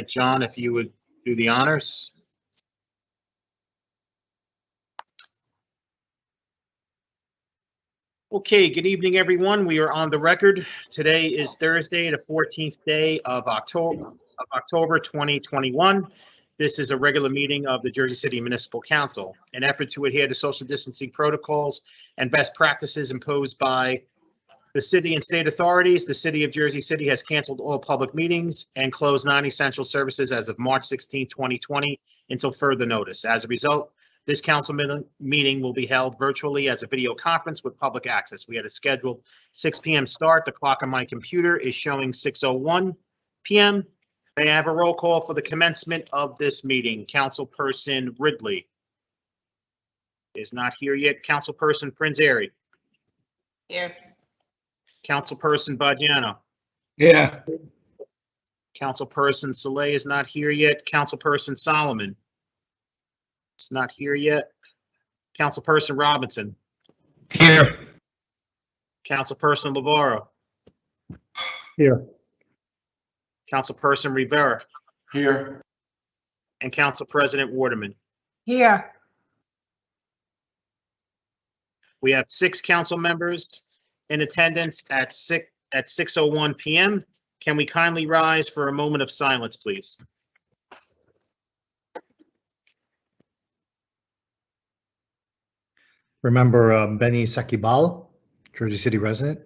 John, if you would do the honors. Okay, good evening, everyone. We are on the record. Today is Thursday, the 14th day of October 2021. This is a regular meeting of the Jersey City Municipal Council. In an effort to adhere to social distancing protocols and best practices imposed by the city and state authorities, the city of Jersey City has canceled all public meetings and closed non-essential services as of March 16, 2020 until further notice. As a result, this council meeting will be held virtually as a video conference with public access. We had a scheduled 6 p.m. start. The clock on my computer is showing 6:01 p.m. May I have a roll call for the commencement of this meeting? Councilperson Ridley is not here yet. Councilperson Prince Erie. Here. Councilperson Baggiano. Yeah. Councilperson Saleh is not here yet. Councilperson Solomon is not here yet. Councilperson Robinson. Here. Councilperson Lavaro. Here. Councilperson Rivera. Here. And Council President Waterman. Here. We have 6 council members in attendance at 6:01 p.m. Can we kindly rise for a moment of silence, please? Remember Benny Sakibal, Jersey City resident?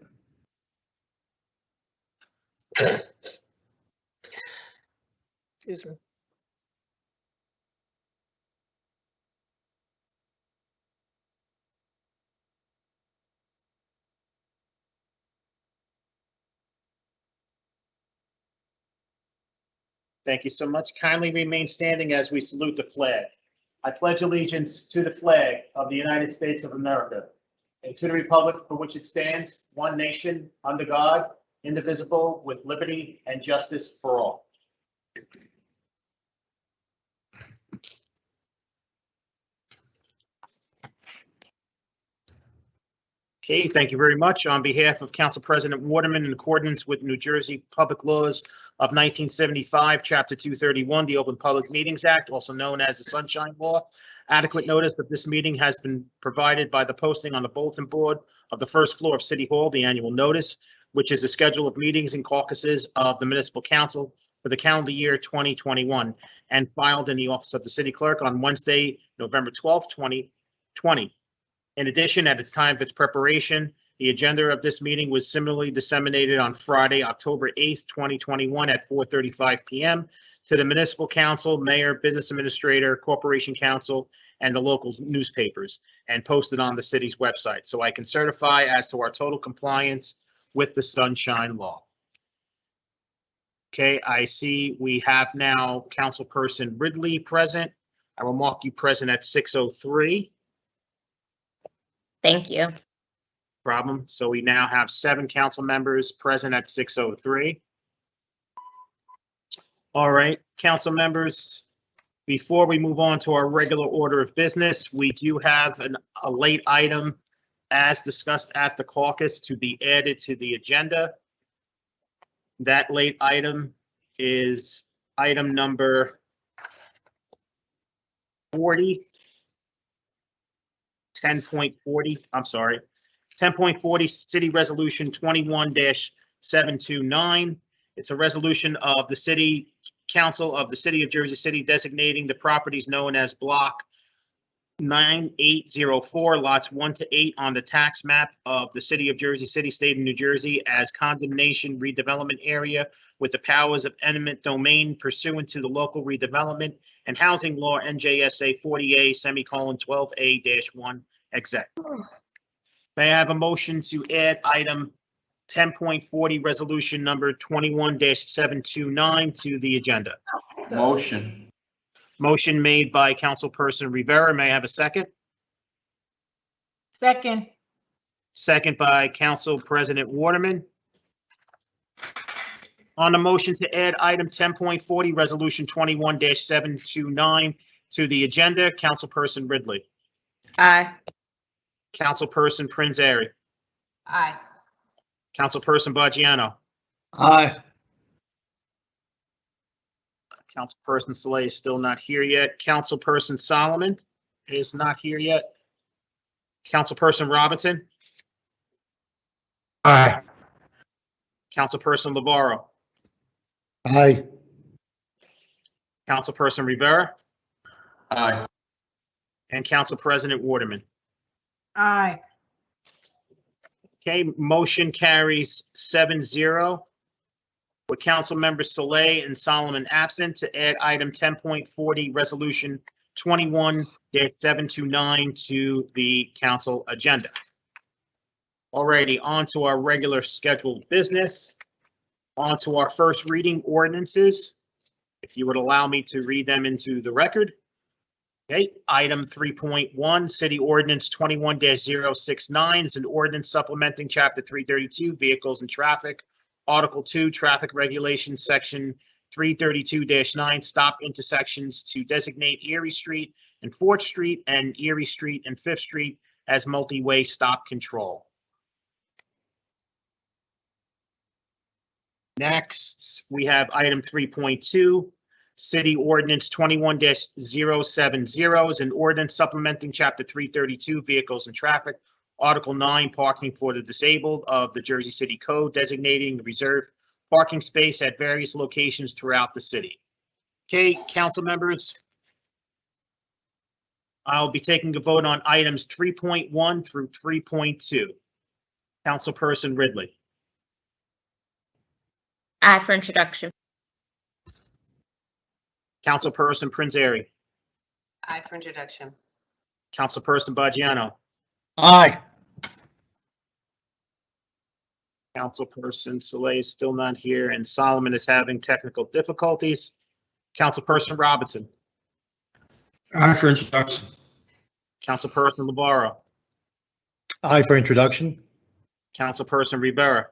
Excuse me. Thank you so much. Kindly remain standing as we salute the flag. I pledge allegiance to the flag of the United States of America and to the republic for which it stands, one nation, under God, indivisible, with liberty and justice for all. Okay, thank you very much. On behalf of Council President Waterman, in accordance with New Jersey Public Laws of 1975, Chapter 231, the Open Public Meetings Act, also known as the Sunshine Law, adequate notice of this meeting has been provided by the posting on the bulletin board of the first floor of City Hall, the annual notice, which is the schedule of meetings and caucuses of the Municipal Council for the calendar year 2021, and filed in the office of the City Clerk on Wednesday, November 12, 2020. In addition, at its time of its preparation, the agenda of this meeting was similarly disseminated on Friday, October 8th, 2021 at 4:35 p.m. to the Municipal Council, Mayor, Business Administrator, Corporation Council, and the local newspapers, and posted on the city's website. So I can certify as to our total compliance with the Sunshine Law. Okay, I see we have now Councilperson Ridley present. I will mark you present at 6:03. Thank you. Problem. So we now have 7 council members present at 6:03. All right, council members, before we move on to our regular order of business, we do have a late item as discussed at the caucus to be added to the agenda. That late item is item number 40. 10.40, I'm sorry, 10.40 City Resolution 21-729. It's a resolution of the City Council of the City of Jersey City designating the properties known as Block 9804, lots 1 to 8 on the tax map of the City of Jersey City, State of New Jersey as condemnation redevelopment area with the powers of eminent domain pursuant to the local redevelopment and housing law NJSA 40A:12A-1 exec. May I have a motion to add item 10.40 resolution number 21-729 to the agenda? Motion. Motion made by Councilperson Rivera. May I have a second? Second. Second by Council President Waterman. On the motion to add item 10.40 resolution 21-729 to the agenda, Councilperson Ridley. Aye. Councilperson Prince Erie. Aye. Councilperson Baggiano. Aye. Councilperson Saleh is still not here yet. Councilperson Solomon is not here yet. Councilperson Robinson, Aye. Councilperson Labarro, Aye. Councilperson Rivera, Aye. and Council President Waterman. Aye. Okay, motion carries 7-0. With Council Members Saleh and Solomon absent, to add item 10.40, Resolution 21-729 to the council agenda. Alrighty, on to our regular scheduled business. On to our first reading ordinances. If you would allow me to read them into the record. Okay, item 3.1, City Ordinance 21-069 is an ordinance supplementing Chapter 332, Vehicles and Traffic, Article 2, Traffic Regulations, Section 332-9, Stop Intersections to designate Erie Street and 4th Street and Erie Street and 5th Street as multi-way stop control. Next, we have item 3.2, City Ordinance 21-070 is an ordinance supplementing Chapter 332, Vehicles and Traffic, Article 9, Parking for the Disabled of the Jersey City Code, designating the reserved parking space at various locations throughout the city. Okay, council members, I'll be taking a vote on items 3.1 through 3.2. Councilperson Ridley, Aye for introduction. Councilperson Prince Erie, Aye for introduction. Councilperson Baggiano, Aye. Councilperson Saleh is still not here, and Solomon is having technical difficulties. Councilperson Robinson, Aye for introduction. Councilperson Labarro, Aye for introduction. Councilperson Rivera,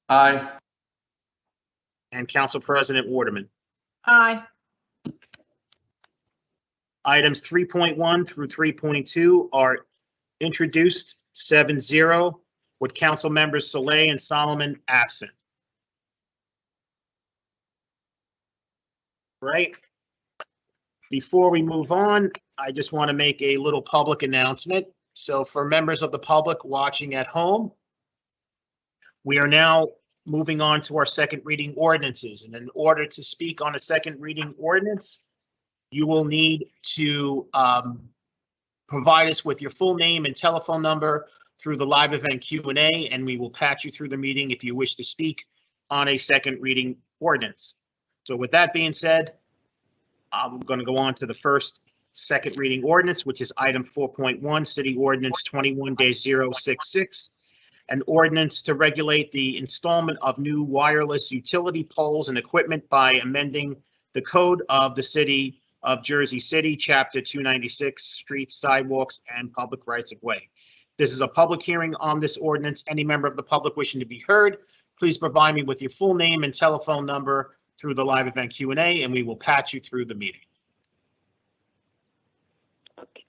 Aye. and Council President Waterman. Aye. Items 3.1 through 3.2 are introduced 7-0 with council members Saleh and Solomon absent. Right? Before we move on, I just want to make a little public announcement. So for members of the public watching at home, we are now moving on to our second reading ordinances. And in order to speak on a second reading ordinance, you will need to provide us with your full name and telephone number through the live event Q&A, and we will patch you through the meeting if you wish to speak on a second reading ordinance. So with that being said, I'm going to go on to the first second reading ordinance, which is item 4.1, City Ordinance 21-066, an ordinance to regulate the installment of new wireless utility poles and equipment by amending the code of the City of Jersey City, Chapter 296, Streets, Sidewalks, and Public Rights of Way. This is a public hearing on this ordinance. Any member of the public wishing to be heard, please provide me with your full name and telephone number through the live event Q&A, and we will patch you through the meeting.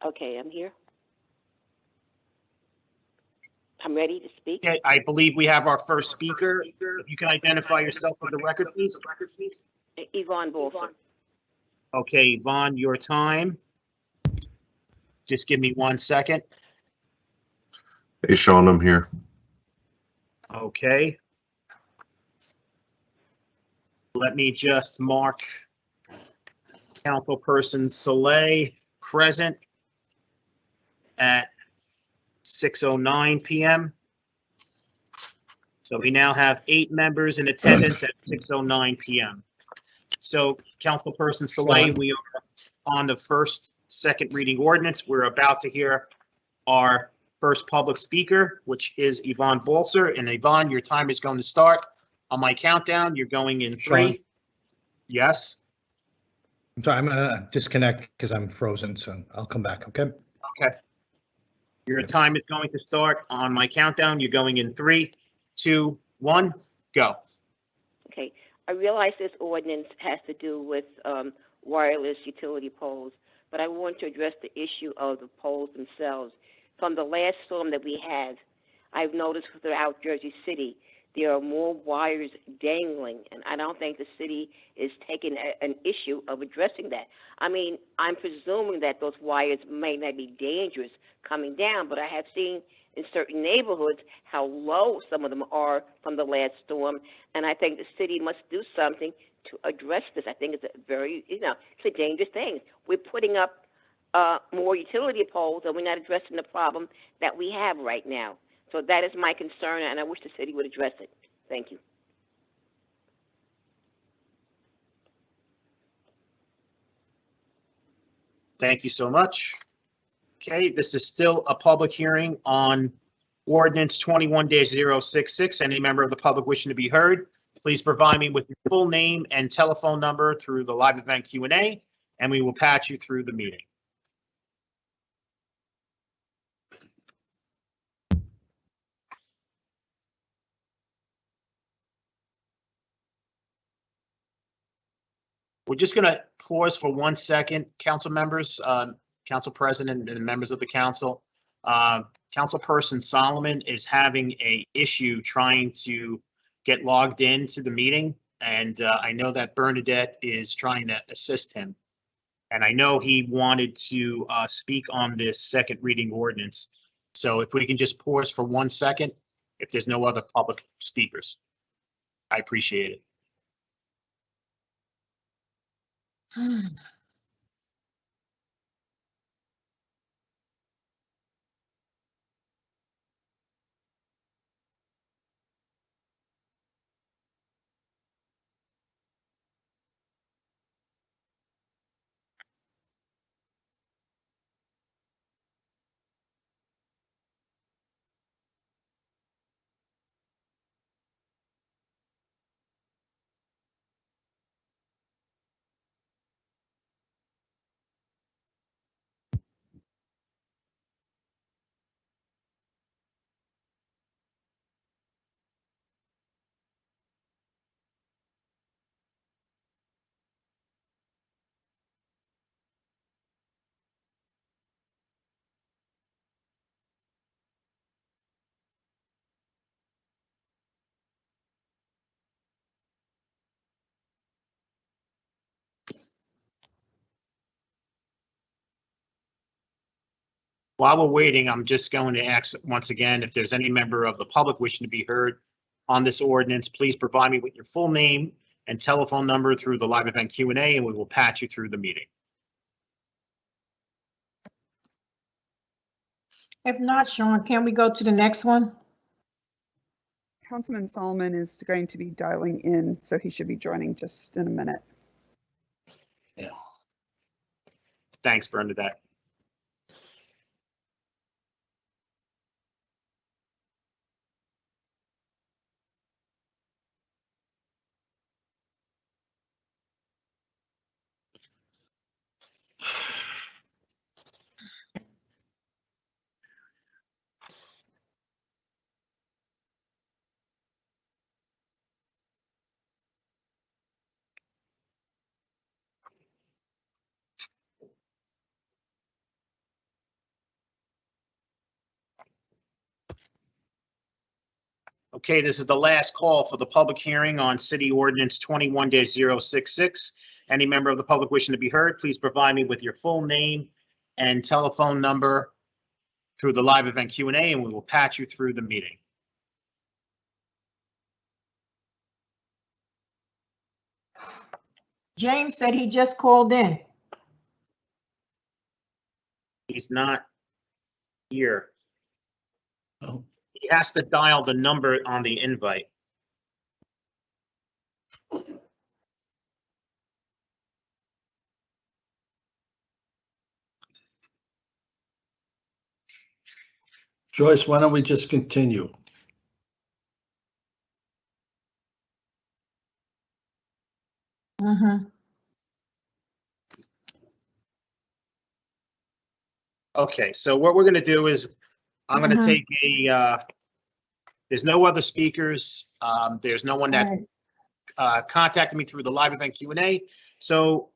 Okay, I'm here. I'm ready to speak. Okay, I believe we have our first speaker. If you can identify yourself for the record, please. Yvonne Bolton. Okay, Yvonne, your time. Just give me 1 second. Hey, Sean, I'm here. Okay. Let me just mark Councilperson Saleh present at 6:09 p.m. So we now have 8 members in attendance at 6:09 p.m. So Councilperson Saleh, we are on the second reading ordinance. We're about to hear our first public speaker, which is Yvonne Bolser. And Yvonne, your time is going to start. On my countdown, you're going in 3. Sean? Yes. I'm sorry, I'm gonna disconnect because I'm frozen, so I'll come back, okay? Okay. Your time is going to start on my countdown. You're going in 3, 2, 1, go. Okay, I realize this ordinance has to do with wireless utility poles, but I want to address the issue of the poles themselves. From the last storm that we had, I've noticed throughout Jersey City there are more wires dangling, and I don't think the city is taking an issue of addressing that. I mean, I'm presuming that those wires may not be dangerous coming down, but I have seen in certain neighborhoods how low some of them are from the last storm, and I think the city must do something to address this. I think it's a very, it's a dangerous thing. We're putting up more utility poles, and we're not addressing the problem that we have right now. So that is my concern, and I wish the city would address it. Thank you. Thank you so much. Okay, this is still a public hearing on Ordinance 21-066. Any member of the public wishing to be heard, please provide me with your full name and telephone number through the live event Q&A, and we will patch you through the meeting. We're just going to pause for 1 second, council members, council president and members of the council. Councilperson Solomon is having an issue trying to get logged into the meeting, and I know that Bernadette is trying to assist him. And I know he wanted to speak on this second reading ordinance. So if we can just pause for 1 second, if there's no other public speakers, I appreciate it. While we're waiting, I'm just going to ask once again, if there's any member of the public wishing to be heard on this ordinance, please provide me with your full name and telephone number through the live event Q&A, and we will patch you through the meeting. If not, Sean, can we go to the next one? Councilman Solomon is going to be dialing in, so he should be joining just in a minute. Thanks, Bernadette. Okay, this is the last call for the public hearing on City Ordinance 21-066. Any member of the public wishing to be heard, please provide me with your full name and telephone number through the live event Q&A, and we will patch you through the meeting. James said he just called in. He's not here. Oh. He has to dial the number on the invite. Joyce, why don't we just continue? Mm-hmm. Okay, so what we're going to do is I'm going to take there's no other speakers. There's no one that contacted me through the live event Q&A. So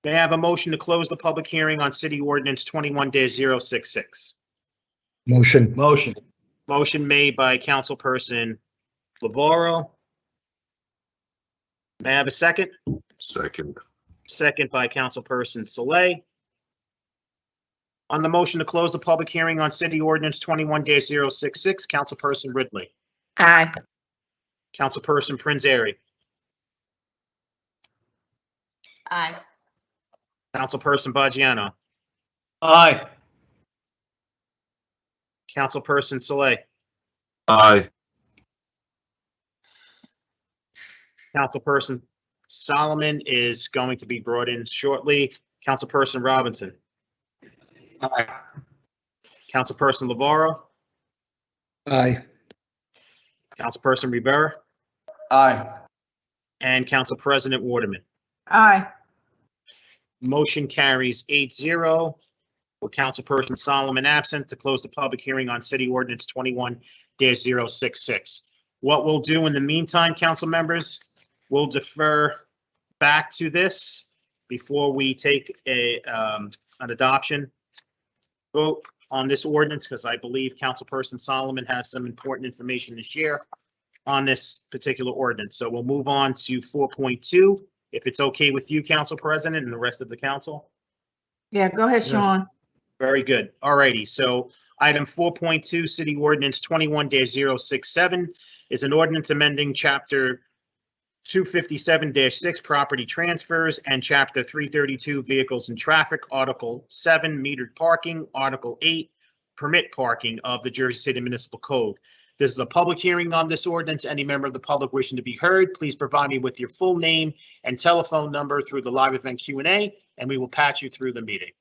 may I have a motion to close the public hearing on City Ordinance 21-066? Motion. Motion. Motion made by Councilperson Lavaro. May I have a second? Second. Second by Councilperson Saleh. On the motion to close the public hearing on City Ordinance 21-066, Councilperson Ridley. Aye. Councilperson Prince Airy. Aye. Councilperson Baggiano. Aye. Councilperson Saleh. Aye. Councilperson Solomon is going to be brought in shortly. Councilperson Robinson. Aye. Councilperson Lavaro. Aye. Councilperson Rivera. Aye. And Council President Waterman. Aye. Motion carries 8-0 with Councilperson Solomon absent to close the public hearing on City Ordinance 21-066. What we'll do in the meantime, council members, we'll defer back to this before we take an adoption vote on this ordinance, because I believe Councilperson Solomon has some important information to share on this particular ordinance. So we'll move on to 4.2, if it's okay with you, Council President, and the rest of the council. Yeah, go ahead, Yes. Sean. Very good. All righty. So item 4.2, City Ordinance 21-067 is an ordinance amending Chapter 257-6 Property Transfers and Chapter 332 Vehicles and Traffic, Article 7 Metered Parking, Article 8 Permit Parking of the Jersey City Municipal Code. This is a public hearing on this ordinance. Any member of the public wishing to be heard, please provide me with your full name and telephone number through the live event Q&A, and we will patch you through the meeting.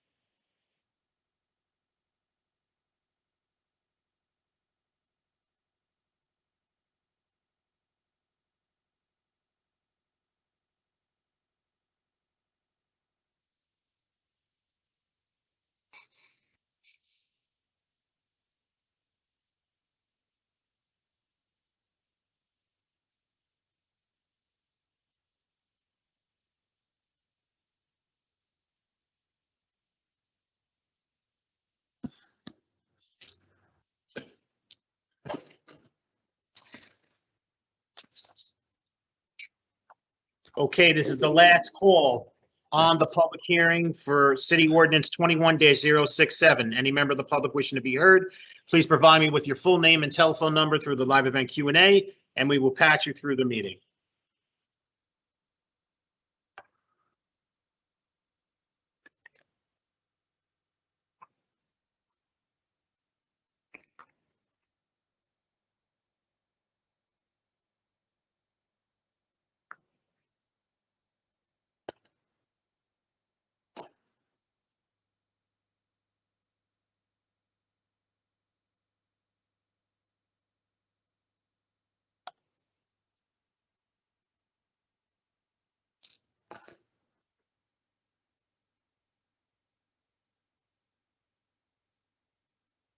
Okay, this is the last call on the public hearing for City Ordinance 21-067. Any member of the public wishing to be heard, please provide me with your full name and telephone number through the live event Q&A, and we will patch you through the meeting.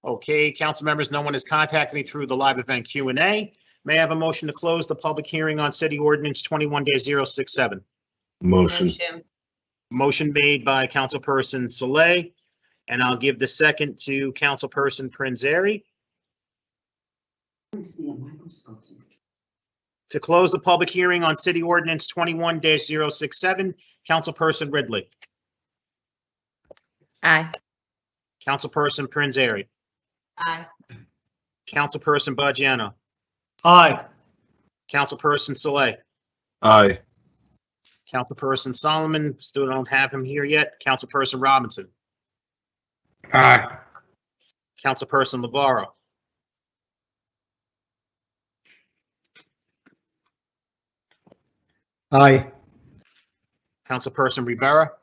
Okay, council members, no one has contacted me through the live event Q&A. May I have a motion to close the public hearing on City Ordinance 21-067? Motion. Motion made by Councilperson Saleh, and I'll give the second to Councilperson Prince Airy. To close the public hearing on City Ordinance 21-067, Councilperson Ridley. Aye. Councilperson Prince Airy. Aye. Councilperson Baggiano. Aye. Councilperson Saleh. Aye. Councilperson Solomon, still don't have him here yet. Councilperson Robinson. Aye. Councilperson Lavaro. Aye. Councilperson Rivera.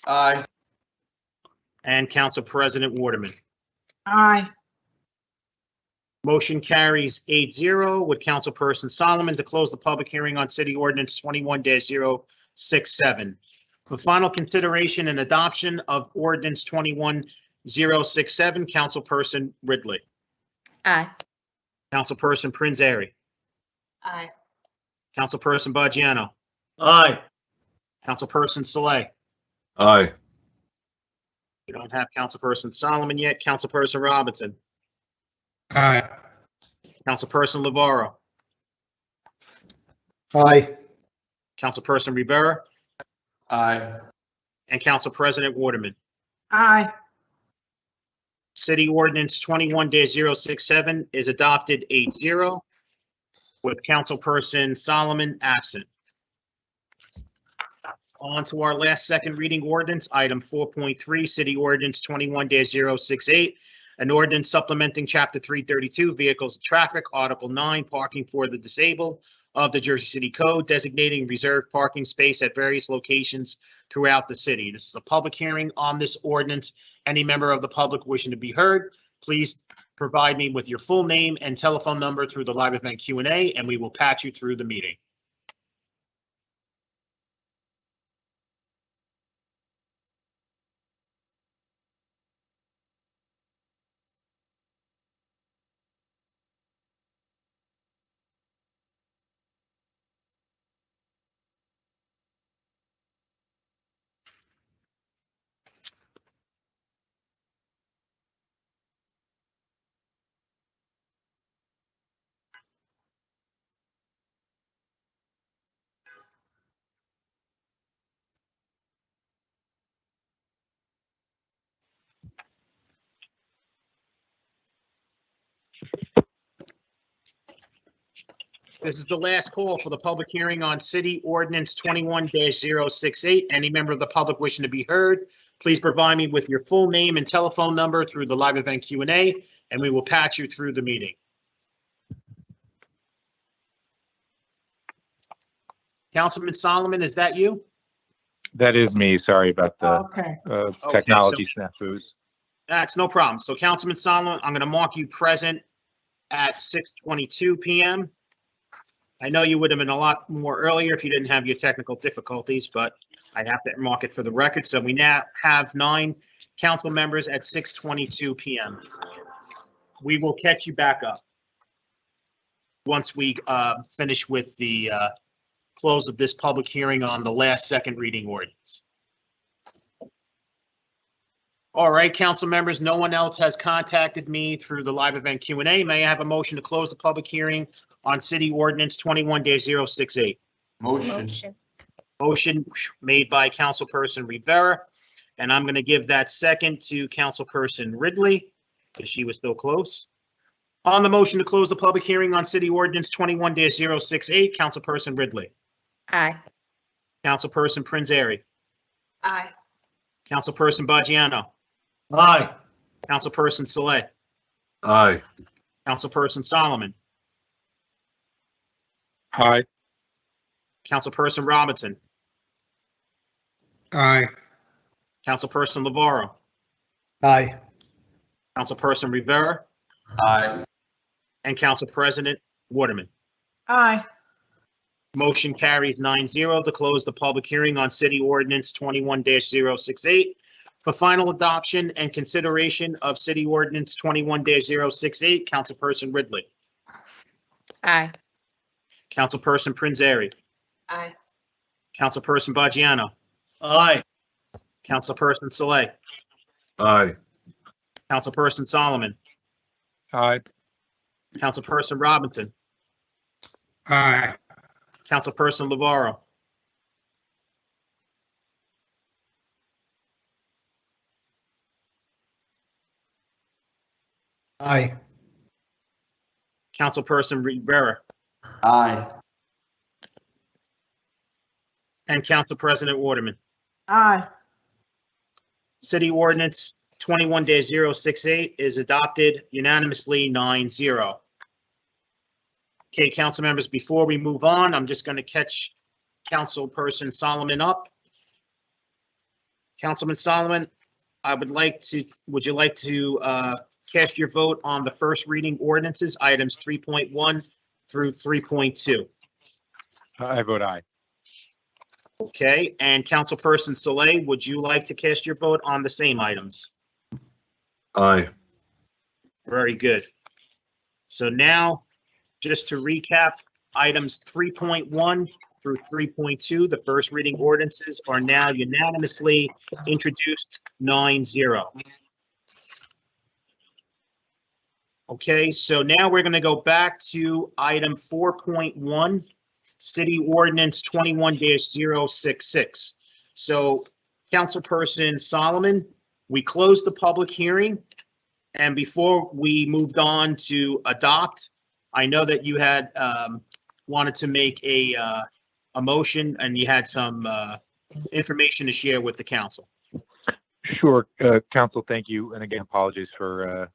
Aye. And Council President Waterman. Aye. Motion carries 8-0 with Councilperson Solomon to close the public hearing on City Ordinance 21-067. For final consideration and adoption of Ordinance 21-067, Councilperson Ridley. Aye. Councilperson Prince Airy. Aye. Councilperson Baggiano. Aye. Councilperson Saleh. Aye. We don't have Councilperson Solomon yet. Councilperson Robinson. Aye. Councilperson Navarro, Aye. Councilperson Rivera, Aye. and Council President Waterman. Aye. City Ordinance 21-067 is adopted 8-0, with Councilperson Solomon absent. On to our last second reading ordinance, item 4.3, City Ordinance 21-068, an ordinance supplementing Chapter 332, Vehicles and Traffic, Article 9, Parking for the Disabled of the Jersey City Code, designating reserved parking space at various locations throughout the city. This is a public hearing on this ordinance. Any member of the public wishing to be heard, please provide me with your full name and telephone number through the live event Q&A, and we will patch you through the meeting. This is the last call for the public hearing on City Ordinance 21-068. Any member of the public wishing to be heard, please provide me with your full name and telephone number through the live event Q&A, and we will patch you through the meeting. Councilman Solomon, is that you? That is me. Sorry about the Okay. technology snafus. That's no problem. So Councilman Solomon, I'm going to mark you present at 6:22 p.m. I know you would have been a lot more earlier if you didn't have your technical difficulties, but I have to mark it for the record. So we now have 9 council members at 6:22 p.m. We will catch you back up once we finish with the close of this public hearing on the last second reading ordinance. All right, council members, no one else has contacted me through the live event Q&A. May I have a motion to close the public hearing on City Ordinance 21-068? Motion. Motion made by Councilperson Rivera, and I'm going to give that second to Councilperson Ridley, because she was so close. On the motion to close the public hearing on City Ordinance 21-068, Councilperson Ridley. Aye. Councilperson Prince Erie. Aye. Councilperson Baggiano. Aye. Councilperson Saleh. Aye. Councilperson Solomon. Aye. Councilperson Robinson. Aye. Councilperson Navarro. Aye. Councilperson Rivera. Aye. And Council President Waterman. Aye. Motion carries 9-0 to close the public hearing on City Ordinance 21-068. For final adoption and consideration of City Ordinance 21-068, Councilperson Ridley. Aye. Councilperson Prince Erie. Aye. Councilperson Baggiano. Aye. Councilperson Saleh. Aye. Councilperson Solomon. Aye. Councilperson Robinson. Aye. Councilperson Navarro. Aye. Councilperson Rivera. Aye. And Council President Waterman. Aye. City Ordinance 21-068 is adopted unanimously 9-0. Okay, council members, before we move on, I'm just going to catch Councilperson Solomon up. Councilman Solomon, would you like to cast your vote on the first reading ordinances, items 3.1 through 3.2? I vote aye. Okay, and Councilperson Saleh, would you like to cast your vote on the same items? Aye. Very good. So now, just to recap, items 3.1 through 3.2, the first reading ordinances are now unanimously introduced 9-0. Okay, so now we're going to go back to item 4.1, City Ordinance 21-066. So, Councilperson Solomon, we closed the public hearing, and before we moved on to adopt, I know that you had wanted to make a motion, and you had some information to share with the council. Sure, Council, thank you. And again, apologies for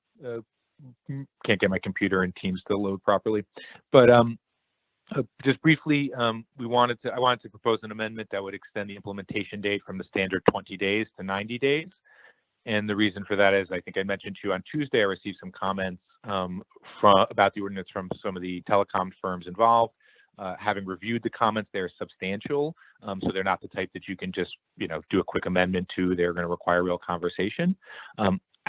can't get my computer and Teams to load properly. But just briefly, I wanted to propose an amendment that would extend the implementation date from the standard 20 days to 90 days. And the reason for that is, I think I mentioned to you on Tuesday, I received some comments about the ordinance from some of the telecom firms involved. Having reviewed the comments, they're substantial, so they're not the type that you can just, do a quick amendment to. They're going to require real conversation.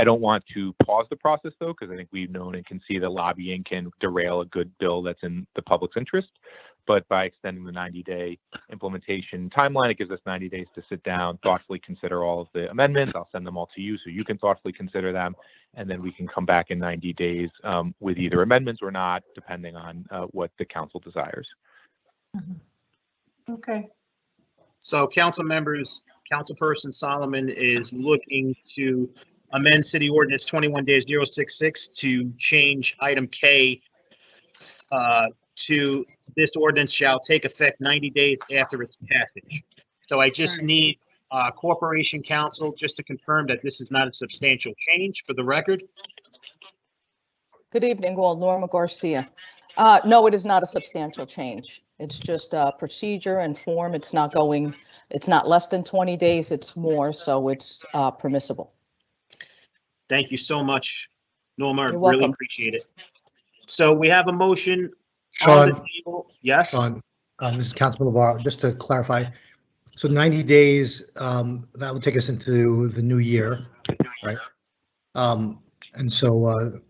I don't want to pause the process, though, because I think we've known and can see that lobbying can derail a good bill that's in the public's interest. But by extending the 90-day implementation timeline, it gives us 90 days to sit down, thoughtfully consider all of the amendments. I'll send them all to you so you can thoughtfully consider them. And then we can come back in 90 days with either amendments or not, depending on what the council desires. Okay. So, council members, Councilperson Solomon is looking to amend City Ordinance 21-066 to change item K to this ordinance shall take effect 90 days after its passage. So I just need Corporation Council just to confirm that this is not a substantial change for the record. Good evening, well, Norma Garcia. No, it is not a substantial change. It's just procedure and form. It's not less than 20 days, it's more, so it's permissible. Thank you so much, Norma. You're Really welcome. appreciate it. So we have a motion on Sean, the table. Yes? Sean, this is Councilman LeVar. Just to clarify, so 90 days, that will take us into the new year, right? And so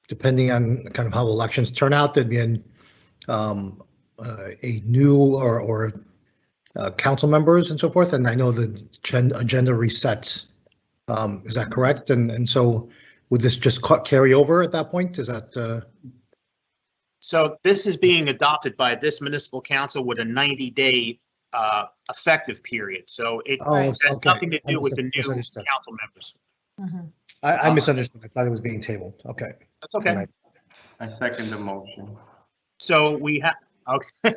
depending on kind of how elections turn out, there'd be a new or council members and so forth. And I know the agenda resets. Is that correct? And so would this just carry over at that point? Is that? So this is being adopted by this municipal council with a 90-day effective period. So it has nothing to do with the new council members. I misunderstood. I thought it was being tabled. Okay. That's okay. I second the motion. So we have, okay.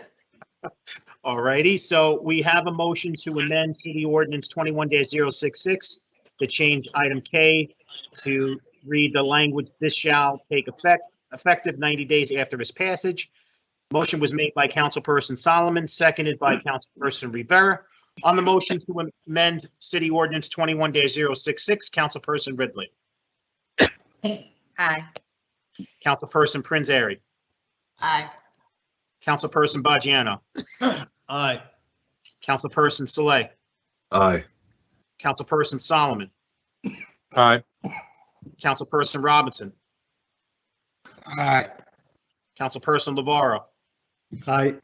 All righty. So we have a motion to amend City Ordinance 21-066 to change item K to read the language, this shall take effective 90 days after its passage. Motion was made by Councilperson Solomon, seconded by Councilperson Rivera. On the motion to amend City Ordinance 21-066, Councilperson Ridley. Aye. Councilperson Prince Erie. Aye. Councilperson Baggiano. Aye. Councilperson Saleh. Aye. Councilperson Solomon. Aye. Councilperson Robinson. Aye. Councilperson Navarro. Aye.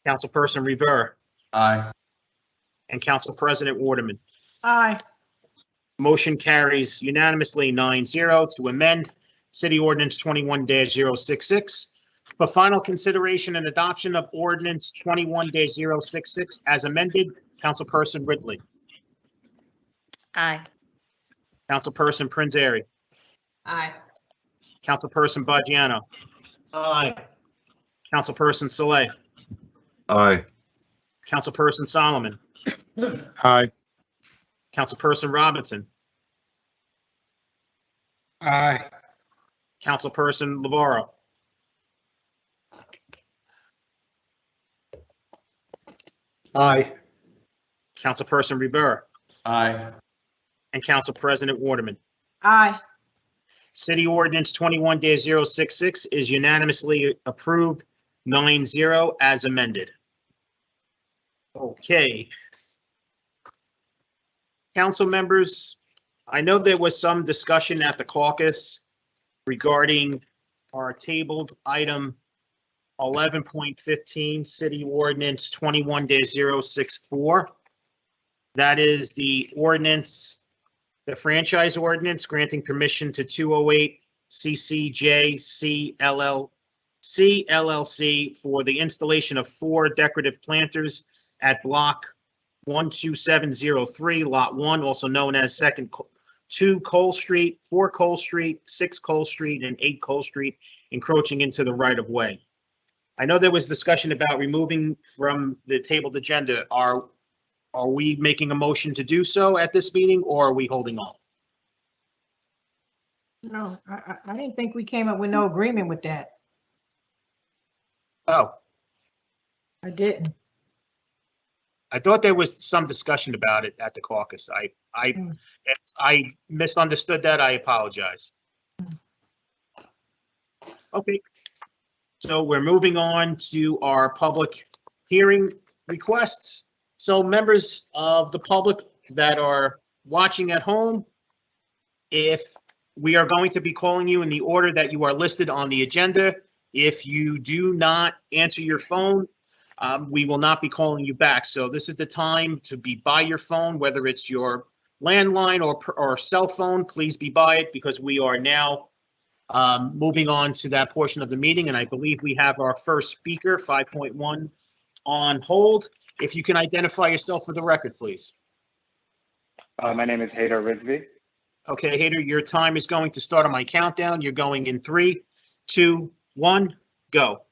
Councilperson Rivera. Aye. And Council President Waterman. Aye. Motion carries unanimously 9-0 to amend City Ordinance 21-066. For final consideration and adoption of Ordinance 21-066 as amended, Councilperson Ridley. Aye. Councilperson Prince Erie. Aye. Councilperson Baggiano. Aye. Councilperson Saleh. Aye. Councilperson Solomon. Aye. Councilperson Robinson. Aye. Councilperson Navarro. Aye. Councilperson Rivera. Aye. And Council President Waterman. Aye. City Ordinance 21-066 is unanimously approved 9-0 as amended. Okay. Council members, I know there was some discussion at the caucus regarding our tabled item 11.15, City Ordinance 21-064. That is the ordinance the franchise ordinance granting permission to 208 CCJ LLC for the installation of 4 decorative planters at block 12703, lot 1, also known as 2 Cole Street, 4 Cole Street, 6 Cole Street, and 8 Cole Street, encroaching into the right-of-way. I know there was discussion about removing from the tabled agenda. Are we making a motion to do so at this meeting, or are we holding off? No, I didn't think we came up with no agreement with that. Oh, I didn't. I thought there was some discussion about it at the caucus. I misunderstood that. I apologize. Okay. So we're moving on to our public hearing requests. So members of the public that are watching at home, if we are going to be calling you in the order that you are listed on the agenda, if you do not answer your phone, we will not be calling you back. So this is the time to be by your phone, whether it's your landline or cell phone. Please be by it, because we are now moving on to that portion of the meeting. And I believe we have our first speaker, 5.1, on hold. If you can identify yourself for the record, please. My name is Hader Rizvi. Okay, Hader, your time is going to start on my countdown. You're going in 3, 2, 1, go.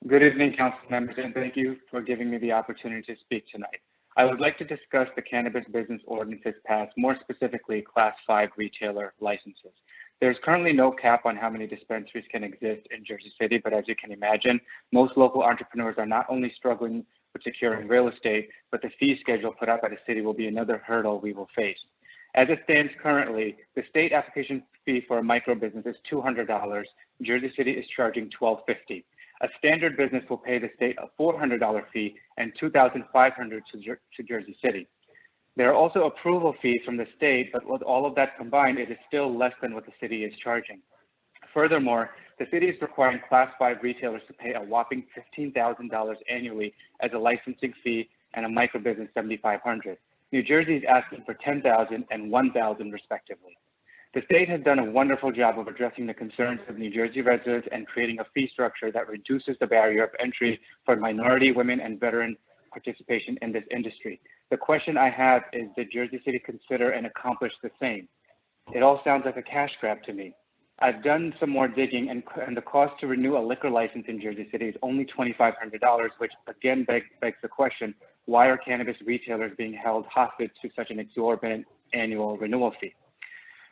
Good evening, council members, and thank you for giving me the opportunity to speak tonight. I would like to discuss the cannabis business ordinances passed, more specifically Class 5 retailer licenses. There's currently no cap on how many dispensaries can exist in Jersey City, but as you can imagine, most local entrepreneurs are not only struggling with securing real estate, but the fee schedule put out by the city will be another hurdle we will face. As it stands currently, the state application fee for a micro business is $200. Jersey City is charging $12.50. A standard business will pay the state a $400 fee and $2,500 to Jersey City. There are also approval fees from the state, but with all of that combined, it is still less than what the city is charging. Furthermore, the city is requiring Class 5 retailers to pay a whopping $15,000 annually as a licensing fee and a micro business $7,500. New Jersey is asking for $10,000 and $1,000 respectively. The state has done a wonderful job of addressing the concerns of New Jersey residents and creating a fee structure that reduces the barrier of entry for minority, women, and veteran participation in this industry. The question I have is, did Jersey City consider and accomplish the same? It all sounds like a cash grab to me. I've done some more digging, and the cost to renew a liquor license in Jersey City is only $2,500, which again begs the question, why are cannabis retailers being held hostage to such an exorbitant annual renewal fee?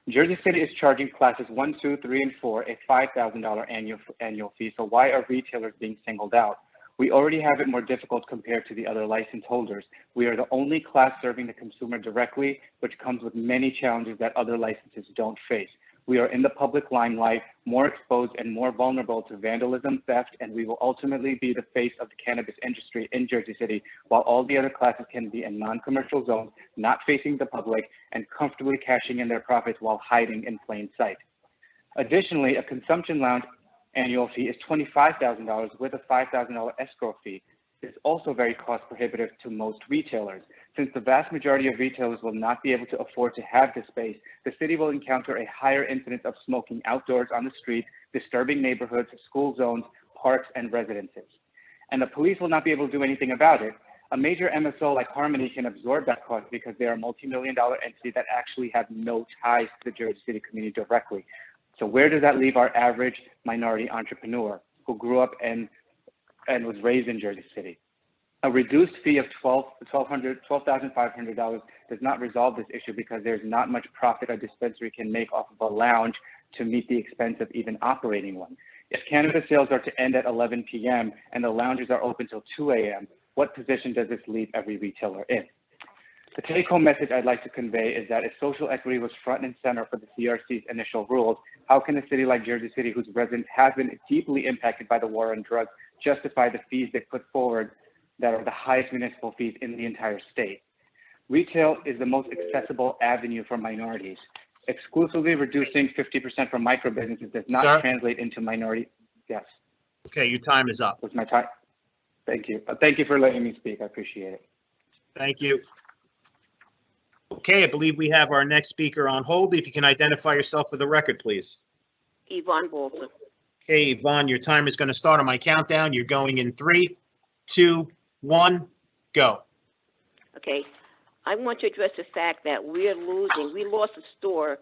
Jersey City is charging classes 1, 2, 3, and 4 a $5,000 annual fee, so why are retailers being singled out? We already have it more difficult compared to the other license holders. We are the only class serving the consumer directly, which comes with many challenges that other licenses don't face. We are in the public limelight, more exposed and more vulnerable to vandalism, theft, and we will ultimately be the face of the cannabis industry in Jersey City, while all the other classes can be in non-commercial zones, not facing the public, and comfortably cashing in their profits while hiding in plain sight. Additionally, a consumption lounge annual fee is $25,000 with a $5,000 escrow fee. It's also very cost prohibitive to most retailers. Since the vast majority of retailers will not be able to afford to have this space, the city will encounter a higher incidence of smoking outdoors on the street, disturbing neighborhoods, school zones, parks, and residences. And the police will not be able to do anything about it. A major MSO like Harmony can absorb that cost because they are a multi-million-dollar entity that actually have no ties to the Jersey City community directly. So where does that leave our average minority entrepreneur who grew up and was raised in Jersey City? A reduced fee of $12,500 does not resolve this issue because there's not much profit a dispensary can make off of a lounge to meet the expense of even operating one. If cannabis sales are to end at 11 p.m. and the lounges are open till 2 a.m., what position does this leave every retailer in? The take-home message I'd like to convey is that if social equity was front and center for the CRC's initial rules, how can a city like Jersey City, whose residents have been deeply impacted by the war on drugs, justify the fees they put forward that are the highest municipal fees in the entire state? Retail is the most accessible avenue for minorities. Exclusively reducing 50% for micro businesses does not translate into minority. Yes. Okay, your time is up. That's my time. Thank you. Thank you for letting me speak. I appreciate it. Thank you. Okay, I believe we have our next speaker on hold. If you can identify yourself for the record, please. Yvonne Bolton. Okay, Yvonne, your time is going to start on my countdown. You're going in 3, 2, 1, go. Okay, I want to address the fact that we lost a store,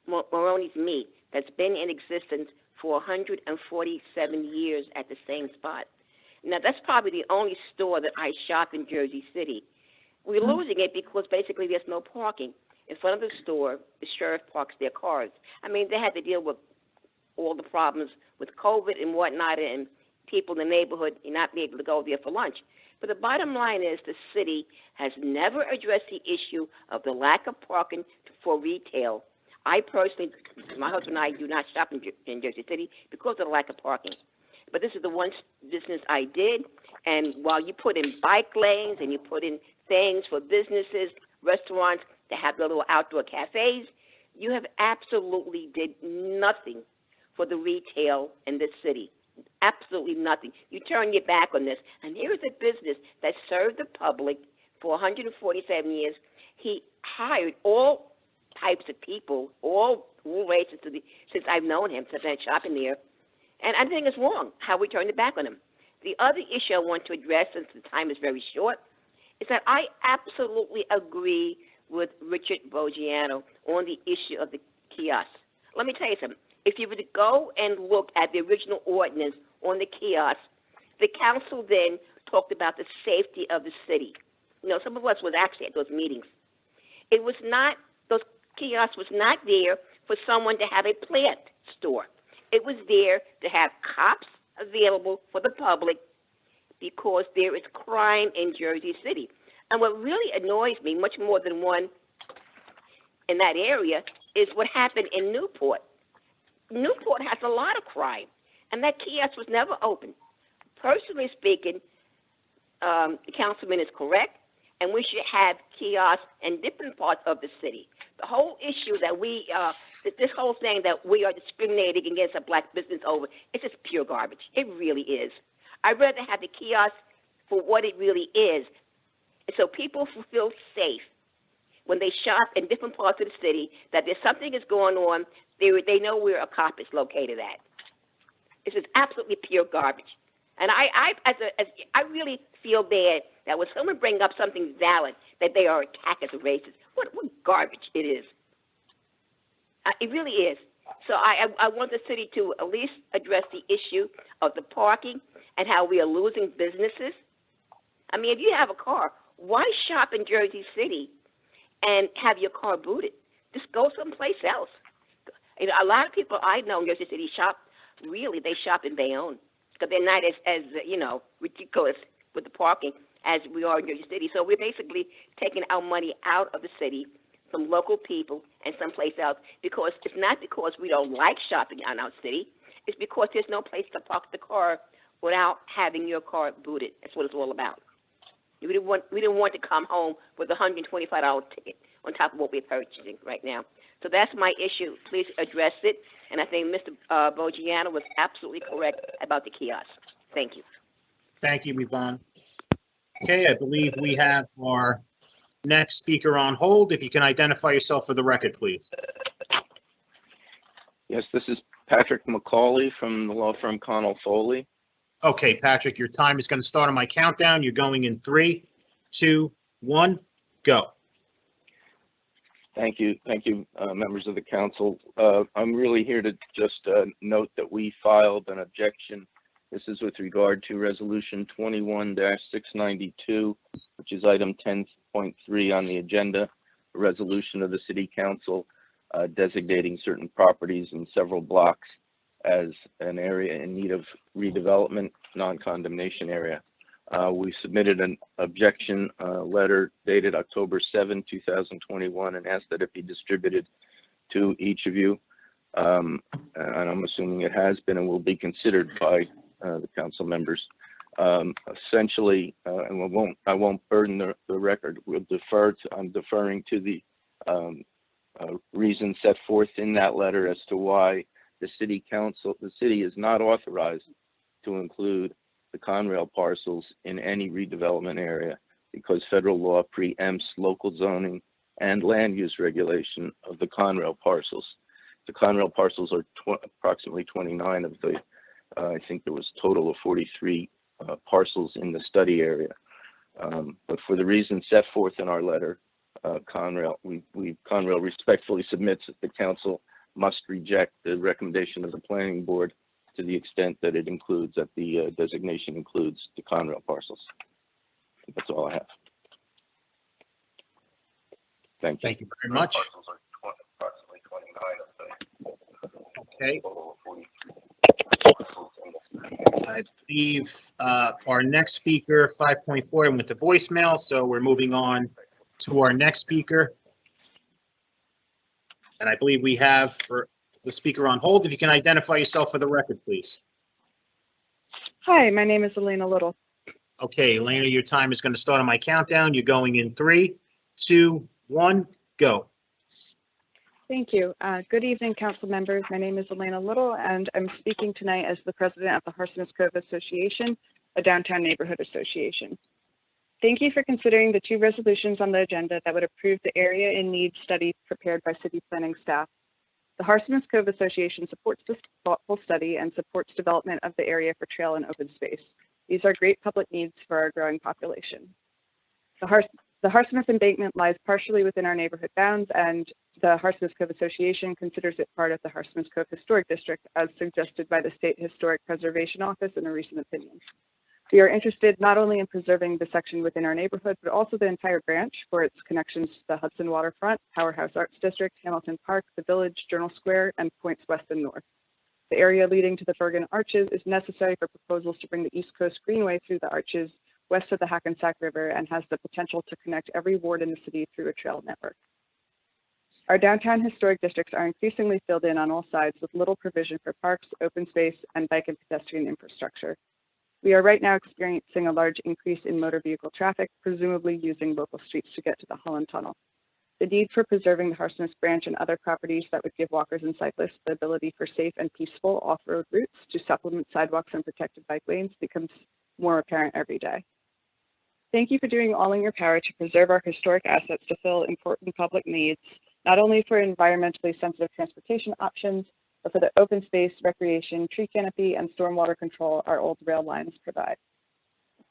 Maroney's Meat, that's been in existence for 147 years at the same spot. Now, that's probably the only store that I shop in Jersey City. We're losing it because basically there's no parking. In front of the store, the sheriff parks their cars. I mean, they had to deal with all the problems with COVID and whatnot, and people in the neighborhood not being able to go there for lunch. But the bottom line is the city has never addressed the issue of the lack of parking for retail. I personally, my husband and I do not shop in Jersey City because of the lack of parking. But this is the one business I did, and while you put in bike lanes and you put in things for businesses, restaurants to have their little outdoor cafes, you have absolutely did nothing for the retail in this city. Absolutely nothing. You turn your back on this. And here's a business that served the public for 147 years. He hired all types of people, all races, since I've known him, since I've been shopping there. And I think it's wrong how we turned it back on him. The other issue I want to address, since the time is very short, is that I absolutely agree with Richard Bogiano on the issue of the kiosk. Let me tell you something. If you were to go and look at the original ordinance on the kiosk, the council then talked about the safety of the city. You know, some of us was actually at those meetings. It was not, those kiosks was not there for someone to have a plant store. It was there to have cops available for the public because there is crime in Jersey City. And what really annoys me, much more than one in that area, is what happened in Newport. Newport has a lot of crime, and that kiosk was never open. Personally speaking, the councilman is correct, and we should have kiosks in different parts of the city. The whole issue that this whole thing that we are discriminating against a black business over, it's just pure garbage. It really is. I'd rather have the kiosk for what it really is, so people feel safe when they shop in different parts of the city, that there's something is going on, they know where a cop is located at. This is absolutely pure garbage. And I really feel bad that when someone brings up something valid, that they are attacked as a racist. What garbage it is. It really is. So I want the city to at least address the issue of the parking and how we are losing businesses. I mean, if you have a car, why shop in Jersey City and have your car booted? Just go someplace else. You know, a lot of people I know in Jersey City shop in Bayonne because they're not as you know, ridiculous with the parking as we are in Jersey City. So we're basically taking our money out of the city from local people and someplace else because it's not because we don't like shopping in our city. It's because there's no place to park the car without having your car booted. That's what it's all about. We didn't want to come home with a $125 ticket on top of what we're purchasing right now. So that's my issue. Please address it. And I think Mr. Bogiano was absolutely correct about the kiosk. Thank you. Thank you, Yvonne. Okay, I believe we have our next speaker on hold. If you can identify yourself for the record, please. Yes, this is Patrick McCauley from the law firm Connell Foley. Okay, Patrick, your time is going to start on my countdown. You're going in 3, 2, 1, go. Thank you, members of the council. I'm really here to just note that we filed an objection. This is with regard to Resolution 21-692, which is item 10.3 on the agenda, a resolution of the City Council designating certain properties in several blocks as an area in need of redevelopment, non-condemnation area. We submitted an objection letter dated October 7, 2021, and asked that it be distributed to each of you. And I'm assuming it has been and will be considered by the council members. Essentially, and I won't burden the record. I'm deferring to the reasons set forth in that letter as to why the city is not authorized to include the Conrail parcels in any redevelopment area because federal law preempts local zoning and land use regulation of the Conrail parcels. The Conrail parcels are approximately 29 of the, I think there was a total of 43 parcels in the study area. But for the reasons set forth in our letter, Conrail respectfully submits that the council must reject the recommendation of the planning board to the extent that it includes, that the designation includes the Conrail parcels. That's all I have. Thank you. Thank you very much. Okay. I believe our next speaker, 5.4, went to voicemail, so we're moving on to our next speaker. And I believe we have for the speaker on hold. If you can identify yourself for the record, please. Hi, my name is Elena Little. Okay, Elena, your time is going to start on my countdown. You're going in 3, 2, 1, go. Thank you. Good evening, council members. My name is Elena Little, and I'm speaking tonight as the president of the Harson's Cove Association, a downtown neighborhood association. Thank you for considering the 2 resolutions on the agenda that would approve the area in need study prepared by city planning staff. The Harson's Cove Association supports this thoughtful study and supports development of the area for trail and open space. These are great public needs for our growing population. The Harson's embankment lies partially within our neighborhood bounds, and the Harson's Cove Association considers it part of the Harson's Cove Historic District, as suggested by the State Historic Preservation Office in a recent opinion. We are interested not only in preserving the section within our neighborhood, but also the entire branch for its connections to the Hudson Waterfront, Powerhouse Arts District, Hamilton Park, the Village, Journal Square, and points west and north. The area leading to the Bergen Arches is necessary for proposals to bring the East Coast Greenway through the arches west of the Hackensack River and has the potential to connect every ward in the city through a trail network. Our downtown historic districts are increasingly filled in on all sides with little provision for parks, open space, and bike and pedestrian infrastructure. We are right now experiencing a large increase in motor vehicle traffic, presumably using local streets to get to the Holland Tunnel. The need for preserving the Harson's Branch and other properties that would give walkers and cyclists the ability for safe and peaceful off-road routes to supplement sidewalks and protected bike lanes becomes more apparent every day. Thank you for doing all in your power to preserve our historic assets to fill important public needs, not only for environmentally sensitive transportation options, but for the open space, recreation, tree canopy, and stormwater control our old rail lines provide.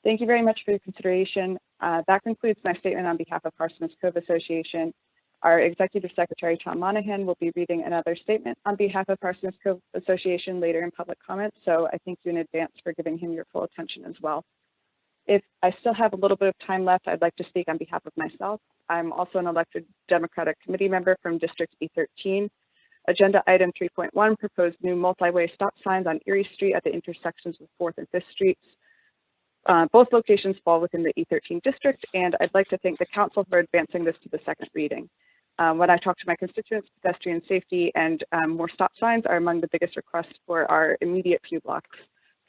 Thank you very much for your consideration. That concludes my statement on behalf of Harson's Cove Association. Our Executive Secretary, Tom Monahan, will be reading another statement on behalf of Harson's Cove Association later in public comment, so I thank you in advance for giving him your full attention as well. If I still have a little bit of time left, I'd like to speak on behalf of myself. I'm also an elected Democratic committee member from District E13. Agenda item 3.1, proposed new multi-way stop signs on Erie Street at the intersections of 4th and 5th Streets. Both locations fall within the E13 district, and I'd like to thank the council for advancing this to the second reading. When I talk to my constituents, pedestrian safety and more stop signs are among the biggest requests for our immediate few blocks.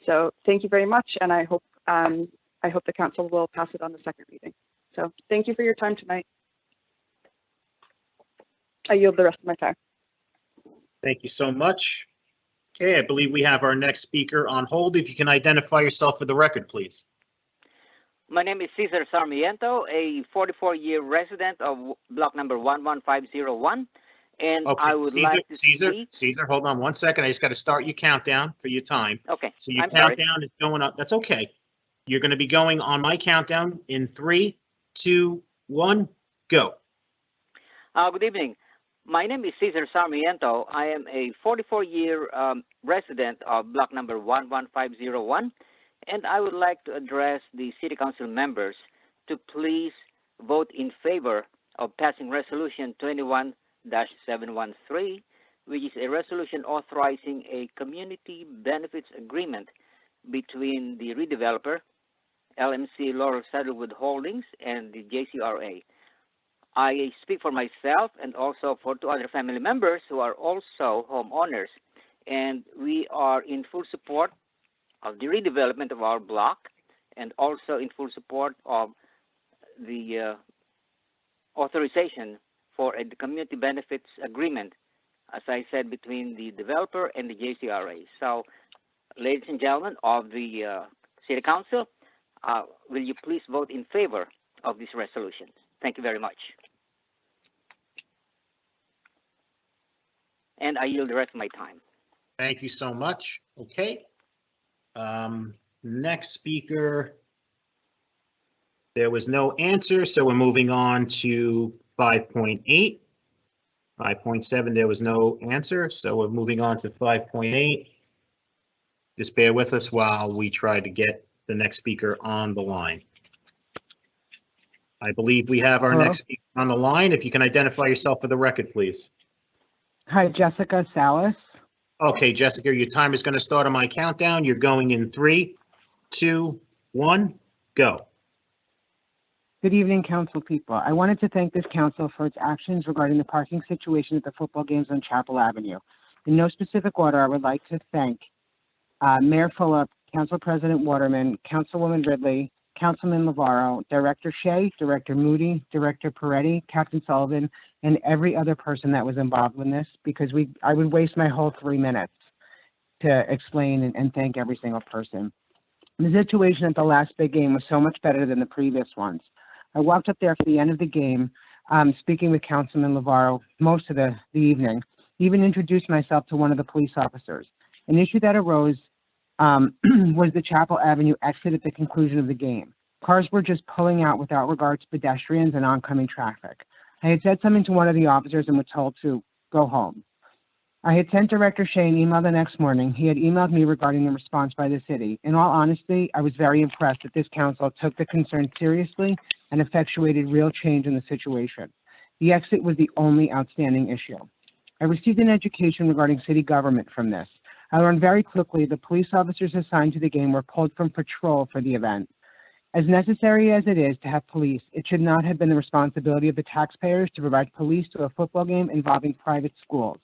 So thank you very much, and I hope the council will pass it on the second reading. So thank you for your time tonight. I yield the rest of my time. Thank you so much. Okay, I believe we have our next speaker on hold. If you can identify yourself for the record, please. My name is Cesar Sarmiento, a 44-year resident of block number 11501, and Okay, I would like to Cesar, hold on 1 second. I just got to start your countdown for your time. Okay, So your I'm sorry. countdown is going up. That's okay. You're going to be going on my countdown in 3, 2, 1, go. Good evening. My name is Cesar Sarmiento. I am a 44-year resident of block number 11501, and I would like to address the City Council members to please vote in favor of passing Resolution 21-713, which is a resolution authorizing a community benefits agreement between the redeveloper, LMC Laurel Saddlewood Holdings, and the JCRA. I speak for myself and also for 2 other family members who are also homeowners, and we are in full support of the redevelopment of our block and also in full support of the authorization for a community benefits agreement, as I said, between the developer and the JCRA. So, ladies and gentlemen of the City Council, will you please vote in favor of this resolution? Thank you very much. and I yield the rest of my time. Thank you so much. Okay. Next speaker. There was no answer, so we're moving on to 5.8. 5.7, there was no answer, so we're moving on to 5.8. Just bear with us while we try to get the next speaker on the line. I believe we have our Hello? next speaker on the line. If you can identify yourself for the record, please. Hi, Jessica Salas. Okay, Jessica, your time is going to start on my countdown. You're going in 3, 2, 1, go. Good evening, council people. I wanted to thank this council for its actions regarding the parking situation at the football games on Chapel Avenue. In no specific order, I would like to thank Mayor Fulop, Council President Waterman, Councilwoman Ridley, Councilman Navarro, Director Shea, Director Moody, Director Peretti, Captain Sullivan, and every other person that was involved in this, because I would waste my whole 3 minutes to explain and thank every single person. The situation at the last big game was so much better than the previous ones. I walked up there for the end of the game, speaking with Councilman Navarro most of the evening, even introduced myself to one of the police officers. An issue that arose was the Chapel Avenue exit at the conclusion of the game. Cars were just pulling out without regard to pedestrians and oncoming traffic. I had said something to one of the officers and was told to go home. I had sent Director Shea an email the next morning. He had emailed me regarding the response by the city. In all honesty, I was very impressed that this council took the concern seriously and effectuated real change in the situation. The exit was the only outstanding issue. I received an education regarding city government from this. I learned very quickly the police officers assigned to the game were pulled from patrol for the event. As necessary as it is to have police, it should not have been the responsibility of the taxpayers to provide police to a football game involving private schools.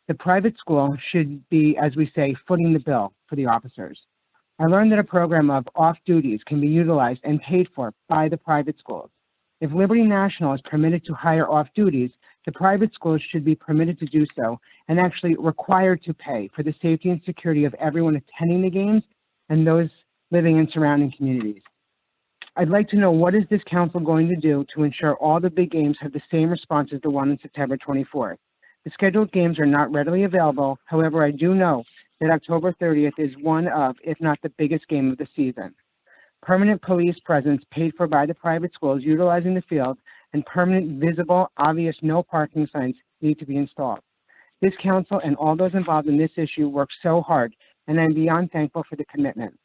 The private school should be, as we say, footing the bill for the officers. I learned that a program of off duties can be utilized and paid for by the private schools. If Liberty National is permitted to hire off duties, the private schools should be permitted to do so and actually required to pay for the safety and security of everyone attending the games and those living in surrounding communities. I'd like to know, what is this council going to do to ensure all the big games have the same response as the one on September 24th? The scheduled games are not readily available. However, I do know that October 30th is one of, if not the biggest game of the season. Permanent police presence paid for by the private schools utilizing the field and permanent, visible, obvious no parking signs need to be installed. This council and all those involved in this issue worked so hard, and I'm beyond thankful for the commitment.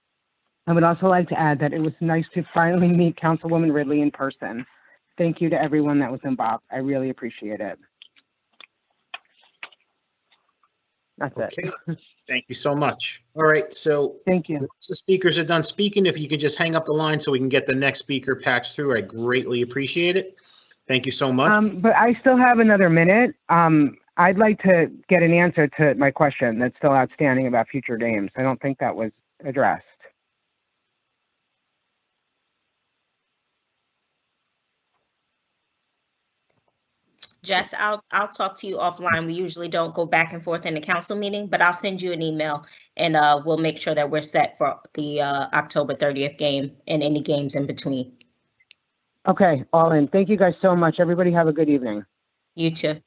I would also like to add that it was nice to finally meet Councilwoman Ridley in person. Thank you to everyone that was involved. I really appreciate it. That's Okay. it. Thank you so much. All right, so Thank you. once the speakers are done speaking, if you could just hang up the line so we can get the next speaker patched through, I greatly appreciate it. Thank you so much. But I still have another minute. I'd like to get an answer to my question that's still outstanding about future games. I don't think that was addressed. Jess, I'll talk to you offline. We usually don't go back and forth in the council meeting, but I'll send you an email and we'll make sure that we're set for the October 30th game and any games in between. Okay, all in. Thank you guys so much. Everybody have a good evening. You too.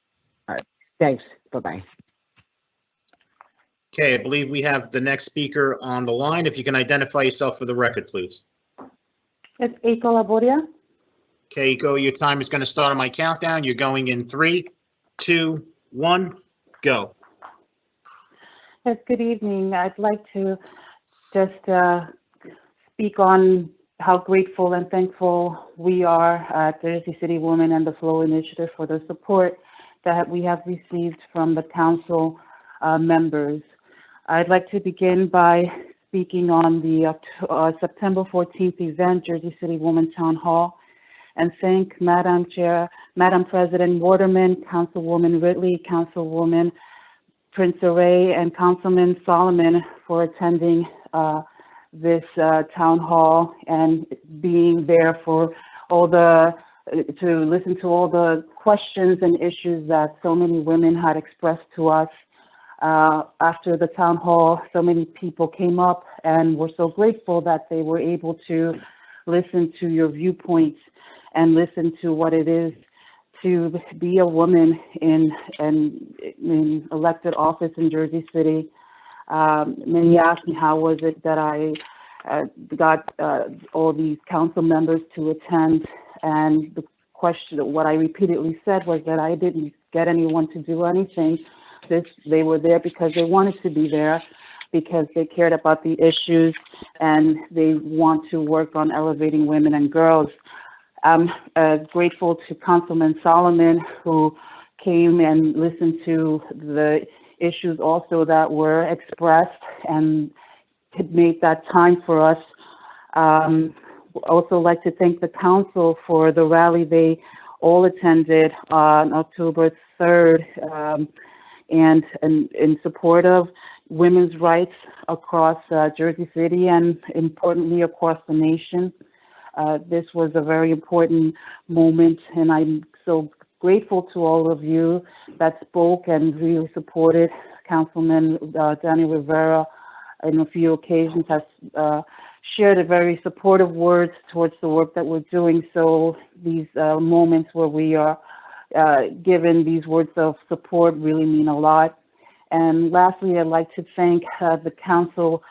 All right. Thanks. Bye-bye. Okay, I believe we have the next speaker on the line. If you can identify yourself for the record, please. It's Eiko Laboria. Okay, go. Your time is going to start on my countdown. You're going in 3, 2, 1, go. Yes, good evening. I'd like to just speak on how grateful and thankful we are at Jersey City Women and the Flow Initiative for the support that we have received from the council members. I'd like to begin by speaking on the September 14th event, Jersey City Women Town Hall, and thank Madam President Waterman, Councilwoman Ridley, Councilwoman Prince Erie, and Councilman Solomon for attending this town hall and being there for all to listen to all the questions and issues that so many women had expressed to us. After the town hall, so many people came up and were so grateful that they were able to listen to your viewpoints and listen to what it is to be a woman in elected office in Jersey City. Many asked me how was it that I got all these council members to attend, and the question, what I repeatedly said was that I didn't get anyone to do anything. They were there because they wanted to be there, because they cared about the issues and they want to work on elevating women and girls. I'm grateful to Councilman Solomon, who came and listened to the issues also that were expressed and had made that time for us. Also like to thank the council for the rally they all attended on October 3rd, and in support of women's rights across Jersey City and importantly across the nation. This was a very important moment, and I'm so grateful to all of you that spoke and really supported. Councilman Danny Rivera on a few occasions has shared a very supportive words towards the work that we're doing. So these moments where we are given these words of support really mean a lot. And lastly, I'd like to thank the Council,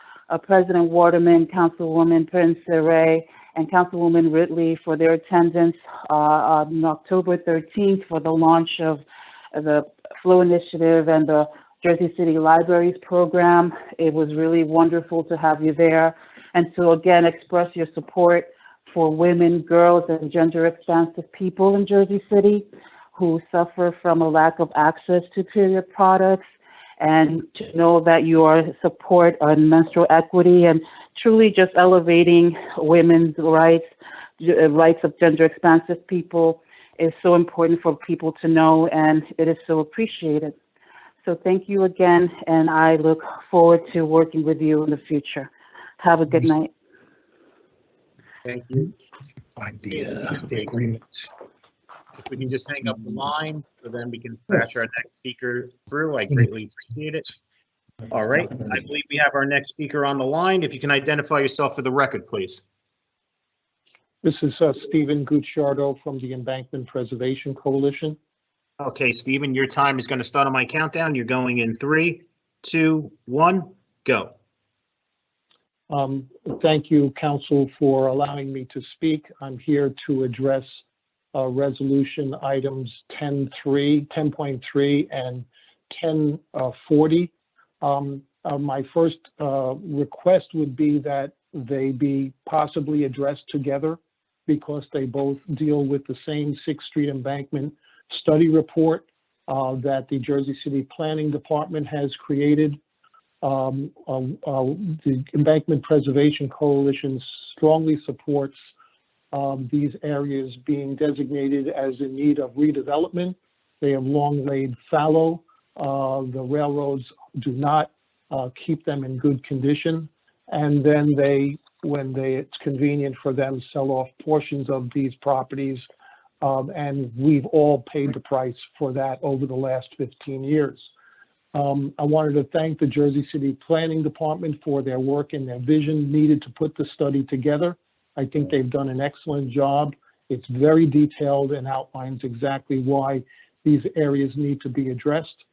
President Waterman, Councilwoman Prince-Ray, and Councilwoman Ridley for their attendance on October 13th for the launch of the Flow Initiative and the Jersey City Libraries program. It was really wonderful to have you there, and to again express your support for women, girls, and gender-expansive people in Jersey City who suffer from a lack of access to period products, and to know that your support on menstrual equity and truly just elevating women's rights, rights of gender-expansive people is so important for people to know, and it is so appreciated. So thank you again, and I look forward to working with you in the future. Have a good night. Thank you. Find the agreement. If we can just hang up the line, so then we can patch our next speaker through. I greatly appreciate it. All right, I believe we have our next speaker on the line. If you can identify yourself for the record, please. This is Stephen Gucciardo from the Embankment Preservation Coalition. Okay, Stephen, your time is going to start on my countdown. You're going in 3, 2, 1, go. Thank you, Council, for allowing me to speak. I'm here to address resolution items 10.3 and 10.40. My first request would be that they be possibly addressed together because they both deal with the same 6th Street embankment study report that the Jersey City Planning Department has created. The Embankment Preservation Coalition strongly supports these areas being designated as in need of redevelopment. They have long laid fallow. The railroads do not keep them in good condition. And then it's convenient for them, sell off portions of these properties. And we've all paid the price for that over the last 15 years. I wanted to thank the Jersey City Planning Department for their work and their vision needed to put the study together. I think they've done an excellent job. It's very detailed and outlines exactly why these areas need to be addressed.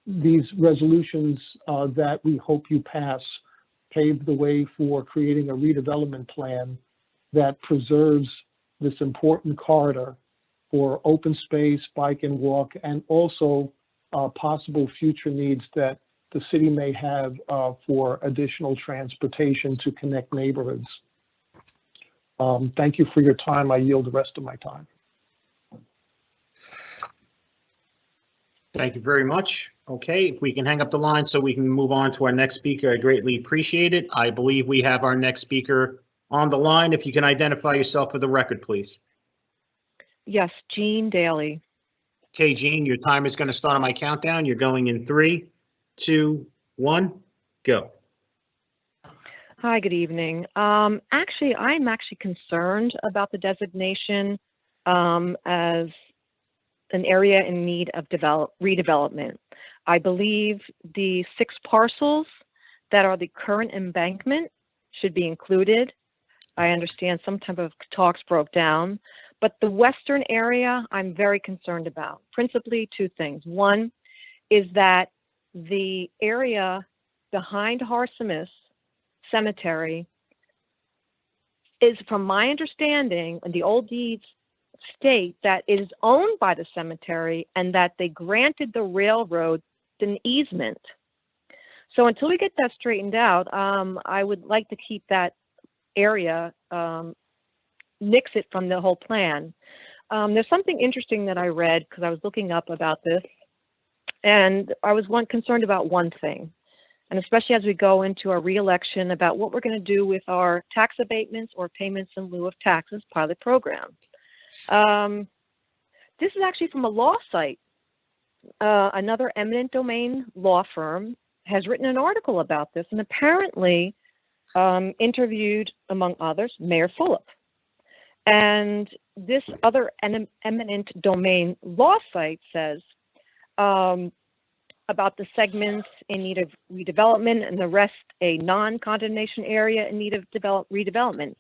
These resolutions that we hope you pass pave the way for creating a redevelopment plan that preserves this important corridor for open space, bike and walk, and also possible future needs that the city may have for additional transportation to connect neighborhoods. Thank you for your time. I yield the rest of my time. Thank you very much. Okay, if we can hang up the line so we can move on to our next speaker, I greatly appreciate it. I believe we have our next speaker on the line. If you can identify yourself for the record, please. Yes, Jean Daly. Okay, Jean, your time is going to start on my countdown. You're going in 3, 2, 1, go. Hi, good evening. I'm actually concerned about the designation as an area in need of redevelopment. I believe the 6 parcels that are the current embankment should be included. I understand some type of talks broke down, But the western area, I'm very concerned about. Principally two things. One is that the area behind Harsimus Cemetery is, from my understanding, and the old deeds state that it is owned by the cemetery and that they granted the railroad an easement. So until we get that straightened out, I would like to keep that area, nix it from the whole plan. There's something interesting that I read because I was looking up about this, and I was concerned about one thing, and especially as we go into our re-election, about what we're going to do with our tax abatements or payments in lieu of taxes pilot program. This is actually from a law site. Another eminent domain law firm has written an article about this, and apparently interviewed, among others, Mayor Phillip. And this other eminent domain law site says about the segments in need of redevelopment and the rest a non-condemnation area in need of redevelopment.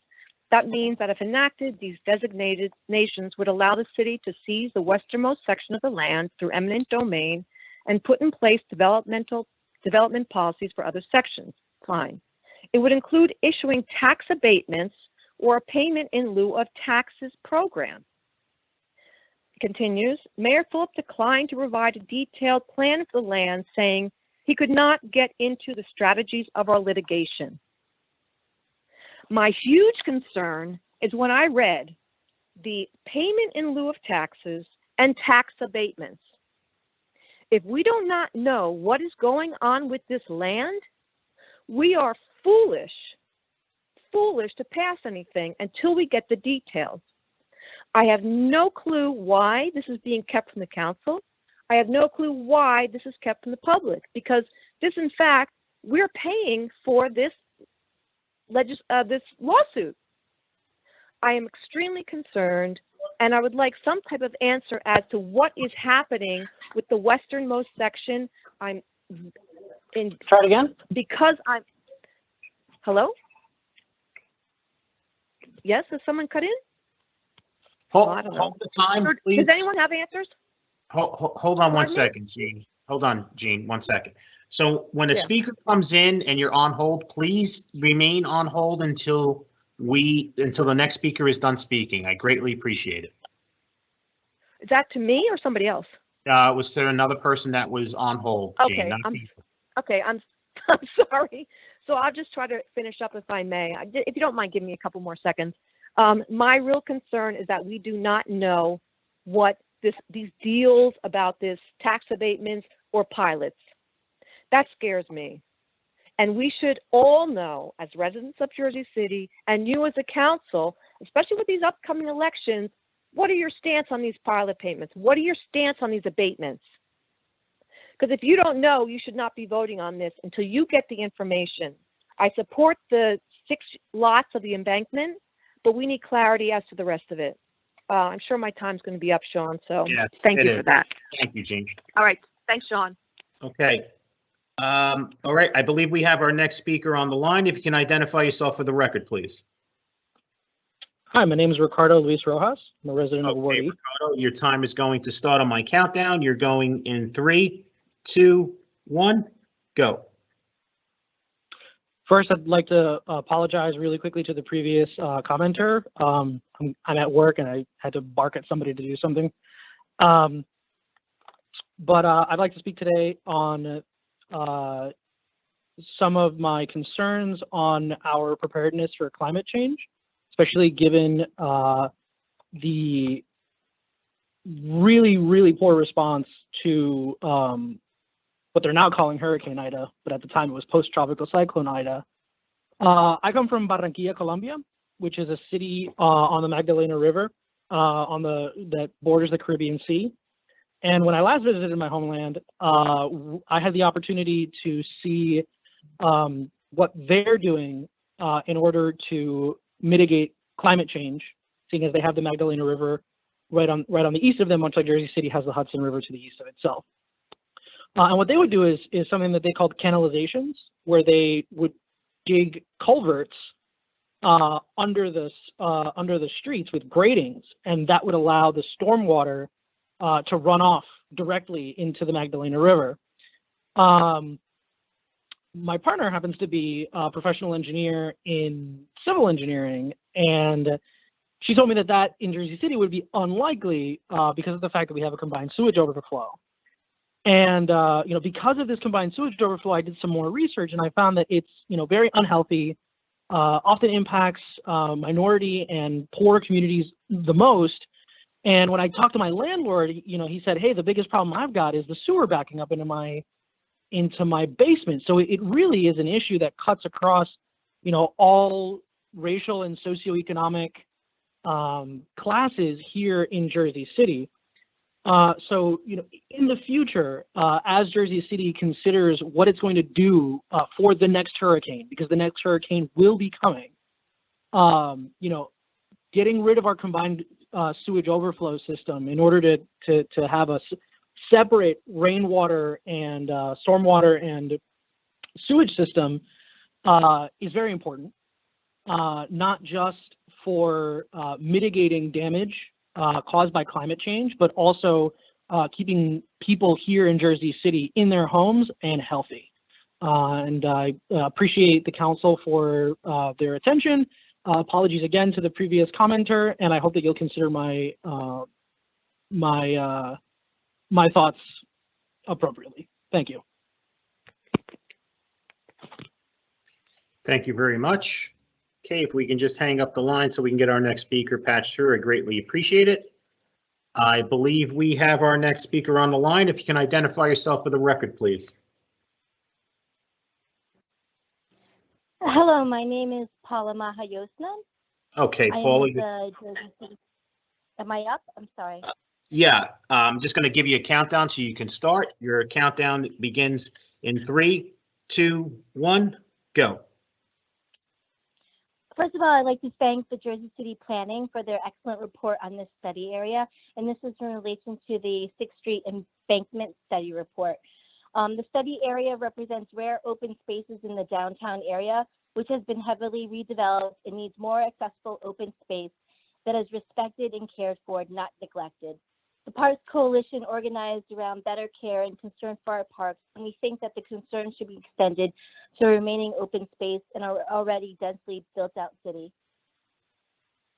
That means that if enacted, these designated nations would allow the city to seize the westernmost section of the land through eminent domain and put in place development policies for other sections. Fine. It would include issuing tax abatements or a payment in lieu of taxes program. Continues, Mayor Phillip declined to provide a detailed plan for the land, saying he could not get into the strategies of our litigation. My huge concern is when I read the payment in lieu of taxes and tax abatements. If we do not know what is going on with this land, we are foolish to pass anything until we get the details. I have no clue why this is being kept from the council. I have no clue why this is kept from the public, because this, in fact, we're paying for this this lawsuit. I am extremely concerned, and I would like some type of answer as to what is happening with the westernmost section. I'm in. Try it again. Because I'm. Hello? Yes, has someone cut in? Hold the time, please. Does anyone have answers? Hold on one second, Gene. Hold on, Gene, 1 second. So when a speaker comes in and you're on hold, please remain on hold until the next speaker is done speaking. I greatly appreciate it. Is that to me or somebody else? It was to another person that was on hold, Gene. Okay, I'm sorry. So I'll just try to finish up if I may. If you don't mind giving me a couple more seconds. My real concern is that we do not know what these deals about this tax abatements or pilots. That scares me. And we should all know, as residents of Jersey City, and you as a council, especially with these upcoming elections, what are your stance on these pilot payments? What are your stance on these abatements? Because if you don't know, you should not be voting on this until you get the information. I support the 6 lots of the embankment, but we need clarity as to the rest of it. I'm sure my time's going to be up, Sean, so thank you for that. Thank you, Gene. All right. Thanks, Sean. Okay. All right. I believe we have our next speaker on the line. If you can identify yourself for the record, please. Hi, my name is Ricardo Luis Rojas. I'm a resident of Ward E. Ricardo, your time is going to start on my countdown. You're going in 3, 2, 1, go. First, I'd like to apologize really quickly to the previous commenter. I'm at work and I had to bark at somebody to do something. But I'd like to speak today on some of my concerns on our preparedness for climate change, especially given the really, really poor response to what they're now calling Hurricane Ida, but at the time it was post-tropical cyclone Ida. I come from Barranquilla, Colombia, which is a city on the Magdalena River that borders the Caribbean Sea. And when I last visited my homeland, I had the opportunity to see what they're doing in order to mitigate climate change, seeing as they have the Magdalena River right on the east of them, much like Jersey City has the Hudson River to the east of itself. And what they would do is something that they called canalizations, where they would dig culverts under the streets with gratings, and that would allow the stormwater to run off directly into the Magdalena River. My partner happens to be a professional engineer in civil engineering, and she told me that that in Jersey City would be unlikely because of the fact that we have a combined sewage overflow. And you know, because of this combined sewage overflow, I did some more research, and I found that it's, you know, very unhealthy, often impacts minority and poor communities the most. And when I talked to my landlord, you know, he said, hey, the biggest problem I've got is the sewer backing up into my basement. So it really is an issue that cuts across, you know, all racial and socioeconomic classes here in Jersey City. So, you know, in the future, as Jersey City considers what it's going to do for the next hurricane, because the next hurricane will be coming, you know, getting rid of our combined sewage overflow system in order to have a separate rainwater and stormwater and sewage system is very important, not just for mitigating damage caused by climate change, but also keeping people here in Jersey City in their homes and healthy. And I appreciate the council for their attention. Apologies again to the previous commenter, and I hope that you'll consider my my thoughts appropriately. Thank you. Thank you very much. Okay, if we can just hang up the line so we can get our next speaker patched through, I greatly appreciate it. I believe we have our next speaker on the line. If you can identify yourself for the record, please. Hello, my name is Paula Mahayosnan. Okay, I Paula. am I up? I'm sorry. Yeah, I'm just going to give you a countdown so you can start. Your countdown begins in 3, 2, 1, go. First of all, I'd like to thank the Jersey City Planning for their excellent report on this study area, and this is in relation to the 6th Street Embankment Study Report. The study area represents rare open spaces in the downtown area, which has been heavily redeveloped and needs more accessible open space that is respected and cared for, not neglected. The Parks Coalition organized around better care and concern for our parks, and we think that the concern should be extended to remaining open space in our already densely built out city.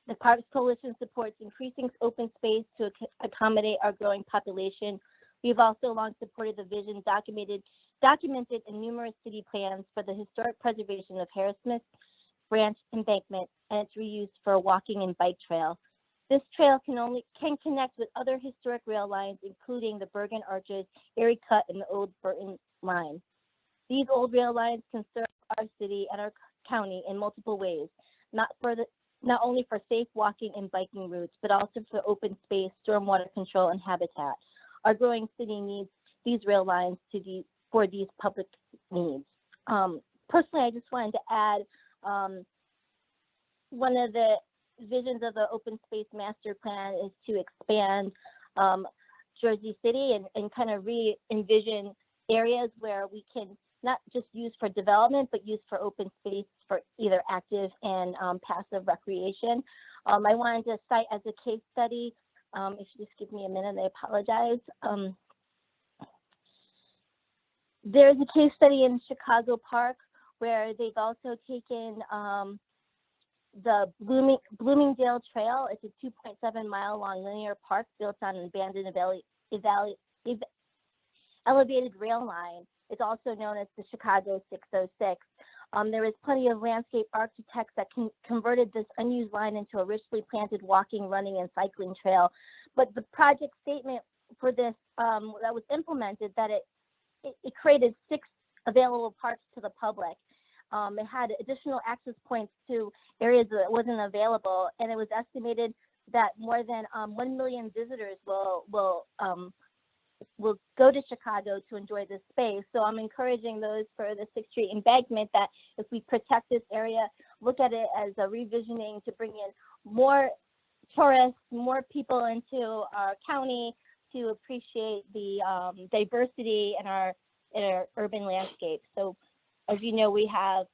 The Parks Coalition supports increasing open space to accommodate our growing population. We've also long supported the vision documented in numerous city plans for the historic preservation of Harris Smith Branch Embankment and its reuse for a walking and bike trail. This trail can connect with other historic rail lines, including the Bergen Arches, Erie Cut, and the Old Burton Line. These old rail lines can serve our city and our county in multiple ways, not only for safe walking and biking routes, but also for open space, stormwater control, and habitat. Our growing city needs these rail lines for these public needs. Personally, I just wanted to add one of the visions of the open space master plan is to expand Jersey City and kind of re-envision areas where we can not just use for development, but use for open space for either active and passive recreation. I wanted to cite as a case study, if you just give me a minute, I apologize. There's a case study in Chicago Park where they've also taken the Bloomingdale Trail. It's a 2.7 mile long linear park built on an abandoned elevated rail line. It's also known as the Chicago 606. There is plenty of landscape architects that converted this unused line into a richly planted walking, running, and cycling trail. But the project statement for this that was implemented, that it created 6 available parks to the public. It had additional access points to areas that wasn't available, and it was estimated that more than 1 million visitors will go to Chicago to enjoy this space. So I'm encouraging those for the 6th Street Embankment that if we protect this area, look at it as a revisioning to bring in more tourists, more people into our county to appreciate the diversity in our urban landscape. So as you know, we have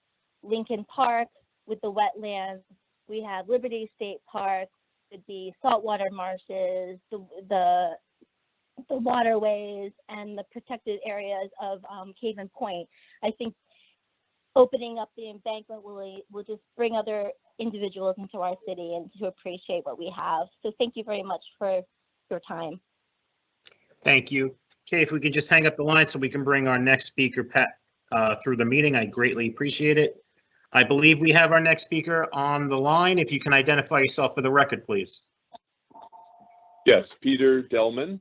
Lincoln Park, with the wetlands. We have Liberty State Park, the saltwater marshes, the waterways, and the protected areas of Haven Point. I think opening up the embankment will just bring other individuals into our city and to appreciate what we have. So thank you very much for your time. Thank you. Okay, if we could just hang up the line so we can bring our next speaker, Pat, through the meeting, I greatly appreciate it. I believe we have our next speaker on the line. If you can identify yourself for the record, please. Yes, Peter Delman.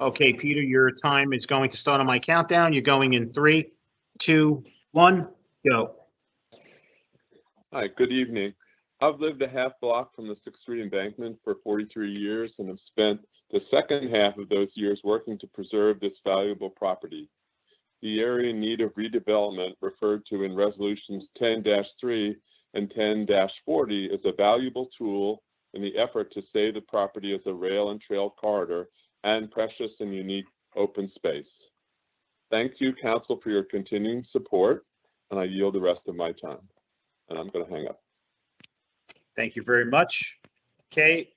Okay, Peter, your time is going to start on my countdown. You're going in 3, 2, 1, go. Hi, good evening. I've lived a half block from the 6th Street embankment for 43 years and have spent the second half of those years working to preserve this valuable property. The area in need of redevelopment, referred to in resolutions 10-3 and 10-40, is a valuable tool in the effort to save the property as a rail and trail corridor and precious and unique open space. Thank you, Council, for your continuing support, and I yield the rest of my time. And I'm going to hang up. Thank you very much. Okay.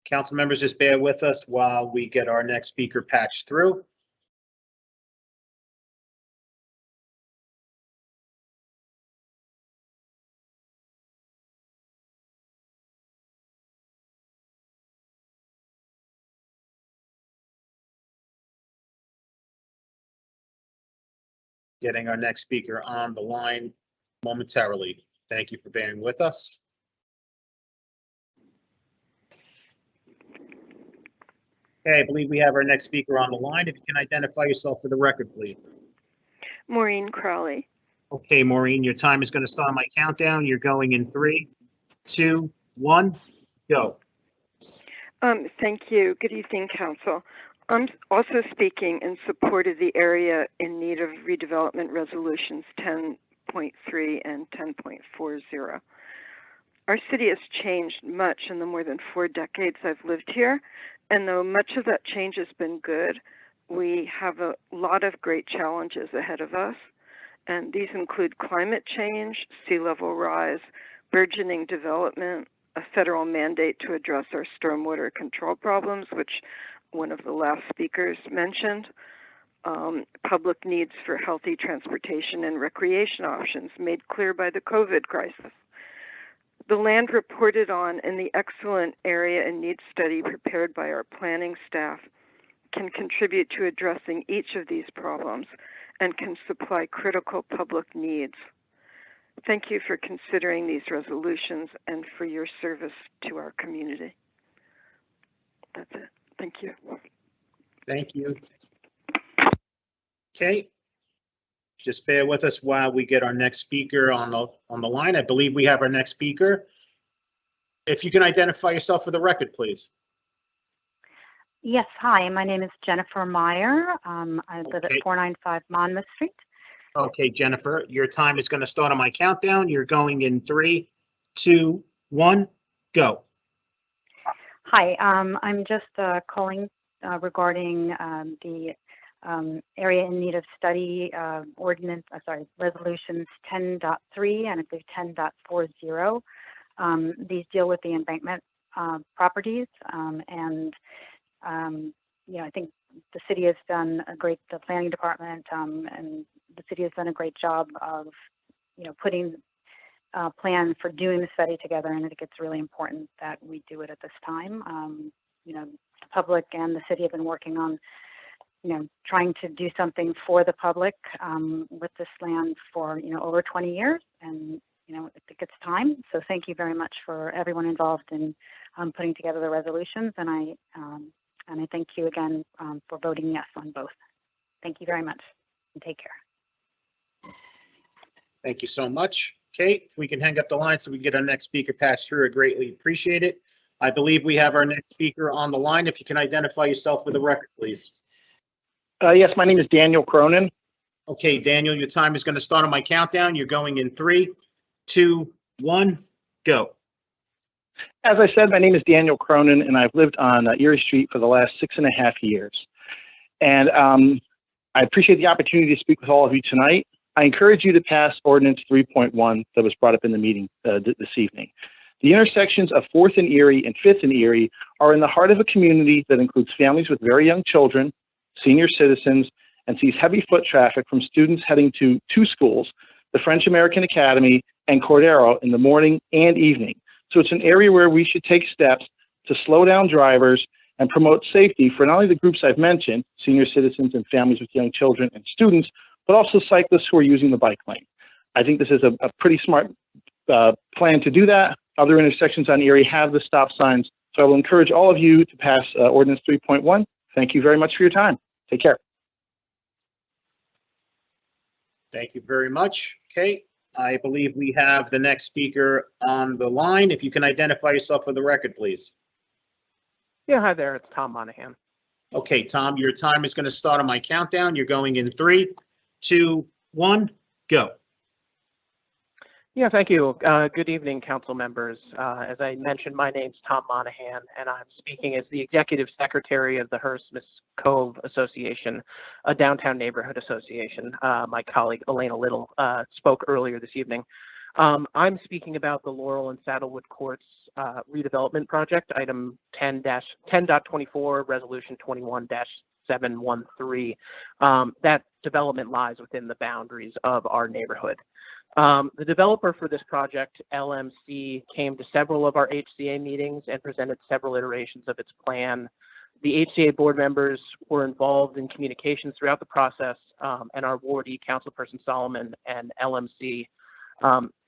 Council members, just bear with us while we get our next speaker patched through. Getting our next speaker on the line momentarily. Thank you for bearing with us. Okay, I believe we have our next speaker on the line. If you can identify yourself for the record, please. Maureen Crowley. Okay, Maureen, your time is going to start on my countdown. You're going in 3, 2, 1, go. Thank you. Good evening, Council. I'm also speaking in support of the area in need of redevelopment resolutions 10.3 and 10.40. Our city has changed much in the more than 4 decades I've lived here, and though much of that change has been good, we have a lot of great challenges ahead of us, and these include climate change, sea level rise, burgeoning development, a federal mandate to address our stormwater control problems, which one of the last speakers mentioned, public needs for healthy transportation and recreation options made clear by the COVID crisis. The land reported on in the excellent area and needs study prepared by our planning staff can contribute to addressing each of these problems and can supply critical public needs. Thank you for considering these resolutions and for your service to our community. That's it. Thank you. Thank you. Okay. Just bear with us while we get our next speaker on the line. I believe we have our next speaker. If you can identify yourself for the record, please. Yes, hi, my name is Jennifer Meyer. I live at 495 Monmouth Street. Okay, Jennifer, your time is going to start on my countdown. You're going in 3, 2, 1, go. Hi, I'm just calling regarding the area in need of study resolutions 10.3 and I believe 10.40. These deal with the embankment properties, and I think the city has done the planning department and the city has done a great job of, putting a plan for doing the study together, and I think it's really important that we do it at this time. The public and the city have been working on, trying to do something for the public with this land for, over 20 years, and I think it's time. So thank you very much for everyone involved in putting together the resolutions, and I thank you again for voting yes on both. Thank you very much, and take care. Thank you so much. Kate, we can hang up the line so we can get our next speaker passed through. I greatly appreciate it. I believe we have our next speaker on the line. If you can identify yourself for the record, please. Yes, my name is Daniel Cronin. Okay, Daniel, your time is going to start on my countdown. You're going in 3, 2, 1, go. As I said, my name is Daniel Cronin, and I've lived on Erie Street for the last 6.5 years. And I appreciate the opportunity to speak with all of you tonight. I encourage you to pass Ordinance 3.1 that was brought up in the meeting this evening. The intersections of 4th and Erie and 5th and Erie are in the heart of a community that includes families with very young children, senior citizens, and sees heavy foot traffic from students heading to two schools, the French American Academy and Cordero, in the morning and evening. So it's an area where we should take steps to slow down drivers and promote safety for not only the groups I've mentioned, senior citizens and families with young children and students, but also cyclists who are using the bike lane. I think this is a pretty smart plan to do that. Other intersections on Erie have the stop signs. So I will encourage all of you to pass Ordinance 3.1. Thank you very much for your time. Take care. Thank you very much. Okay, I believe we have the next speaker on the line. If you can identify yourself for the record, please. Yeah, hi there. It's Tom Monahan. Okay, Tom, your time is going to start on my countdown. You're going in 3, 2, 1, go. Yeah, thank you. Good evening, council members. As I mentioned, my name's Tom Monahan, and I'm speaking as the Executive Secretary of the Hearst-Miss Cove Association, a downtown neighborhood association. My colleague, Elena Little, spoke earlier this evening. I'm speaking about the Laurel and Saddlewood Courts redevelopment project, item 10.24, resolution 21-713. That development lies within the boundaries of our neighborhood. The developer for this project, LMC, came to several of our HCA meetings and presented several iterations of its plan. The HCA board members were involved in communications throughout the process, and our wardee, Councilperson Solomon, and LMC.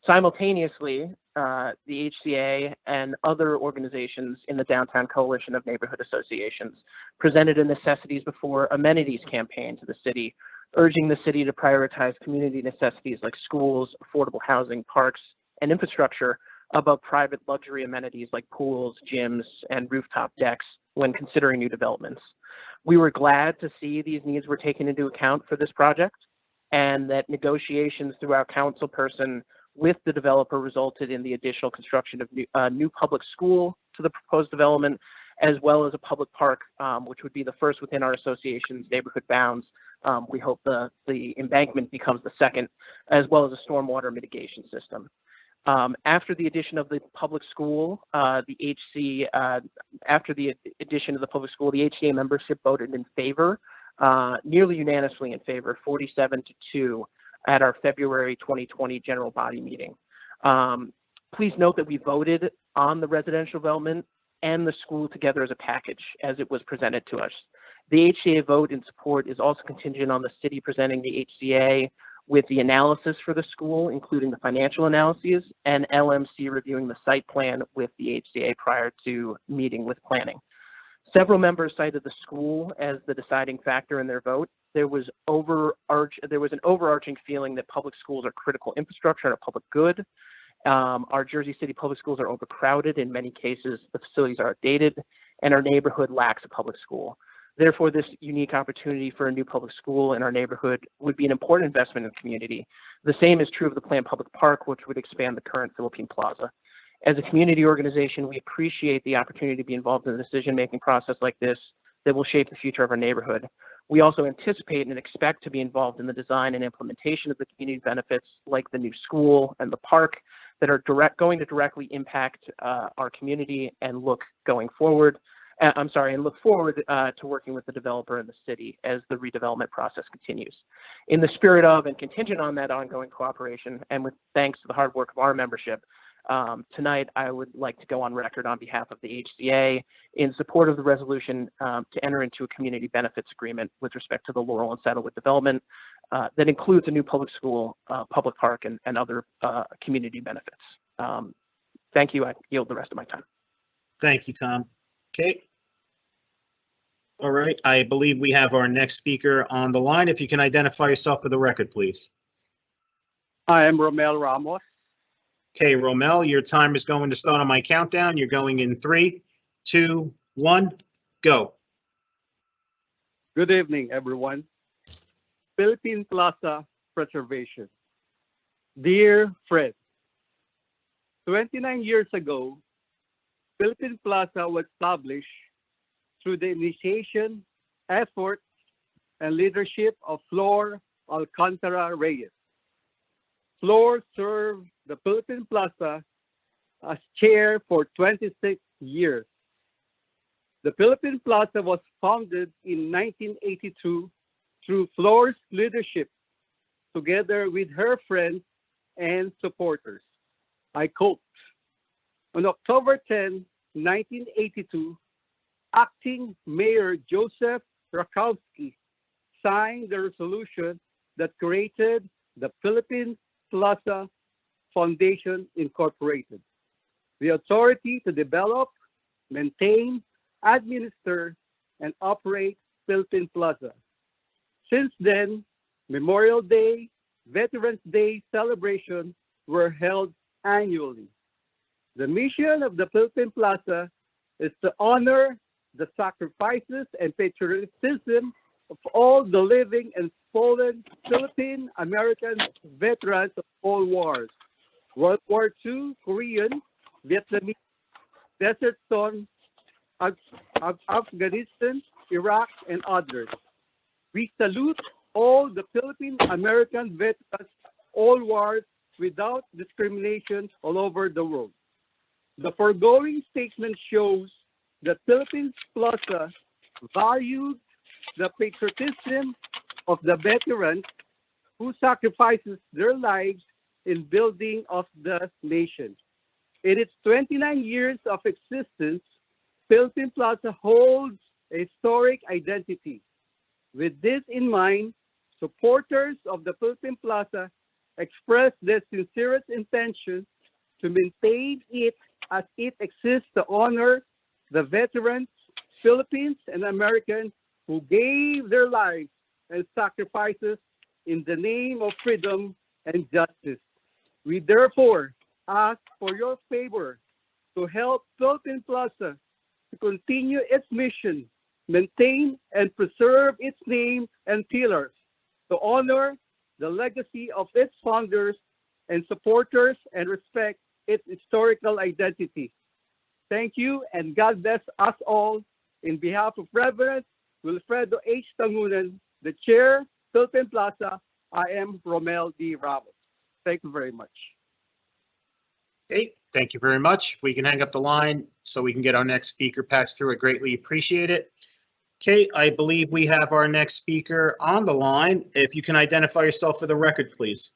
Simultaneously, the HCA and other organizations in the Downtown Coalition of Neighborhood Associations presented a necessities before amenities campaign to the city, urging the city to prioritize community necessities like schools, affordable housing, parks, and infrastructure above private luxury amenities like pools, gyms, and rooftop decks when considering new developments. We were glad to see these needs were taken into account for this project, and that negotiations through our councilperson with the developer resulted in the additional construction of new public school to the proposed development, as well as a public park, which would be the first within our association's neighborhood bounds. We hope the embankment becomes the second, as well as a stormwater mitigation system. After the addition of the public school, the HCA membership voted in favor, nearly unanimously in favor, 47-2 at our February 2020 general body meeting. Please note that we voted on the residential development and the school together as a package as it was presented to us. The HCA vote in support is also contingent on the city presenting the HCA with the analysis for the school, including the financial analyses, and LMC reviewing the site plan with the HCA prior to meeting with planning. Several members cited the school as the deciding factor in their vote. There was an overarching feeling that public schools are critical infrastructure and a public good. Our Jersey City public schools are overcrowded. In many cases, the facilities are outdated, and our neighborhood lacks a public school. Therefore, this unique opportunity for a new public school in our neighborhood would be an important investment in the community. The same is true of the planned public park, which would expand the current Philippine Plaza. As a community organization, we appreciate the opportunity to be involved in a decision-making process like this that will shape the future of our neighborhood. We also anticipate and expect to be involved in the design and implementation of the community benefits like the new school and the park that are going to directly impact our community and look forward to working with the developer and the city as the redevelopment process continues. In the spirit of and contingent on that ongoing cooperation, and with thanks to the hard work of our membership, tonight I would like to go on record on behalf of the HCA in support of the resolution to enter into a community benefits agreement with respect to the Laurel and Saddlewood development that includes a new public school, public park, and other community benefits. Thank you. I yield the rest of my time. Thank you, Tom. Okay. All right. I believe we have our next speaker on the line. If you can identify yourself for the record, please. I am Romel Ramos. Okay, Romel, your time is going to start on my countdown. You're going in 3, 2, 1, go. Good evening, everyone. Philippine Plaza Preservation. Dear Fred, 29 years ago, Philippine Plaza was established through the initiation, effort, and leadership of Flor Alcantara Reyes, floor served the Philippine Plaza as chair for 26 years. The Philippine Plaza was founded in 1982 through Floor's leadership, together with her friends and supporters. I quote, on October 10, 1982, acting Mayor Joseph Rakowski signed the resolution that created the Philippine Plaza Foundation Incorporated, the authority to develop, maintain, administer, and operate Philippine Plaza. Since then, Memorial Day, Veterans Day celebration were held annually. The mission of the Philippine Plaza is to honor the sacrifices and patriotism of all the living and fallen Philippine American veterans of all wars, World War II, Korean, Vietnamese, Desert Storm, Afghanistan, Iraq, and others. We salute all the Philippine American veterans, all wars, without discrimination all over the world. The foregoing statement shows that Philippine Plaza valued the patriotism of the veterans who sacrifices their lives in building of the nation. In its 29 years of existence, Philippine Plaza holds a historic identity. With this in mind, supporters of the Philippine Plaza express their sincerest intention to maintain it as it exists to honor the veterans, Philippines and Americans who gave their lives and sacrifices in the name of freedom and justice. We therefore ask for your favor to help Philippine Plaza to continue its mission, maintain and preserve its name and pillars, to honor the legacy of its founders and supporters and respect its historical identity. Thank you, and God bless us all. In behalf of Reverend Wilfredo H. Tangunan, the Chair, Philippine Plaza, I am Romel D. Ramos. Thank you very much. Okay, thank you very much. We can hang up the line so we can get our next speaker patched through. I greatly appreciate it. Okay, I believe we have our next speaker on the line. If you can identify yourself for the record, please.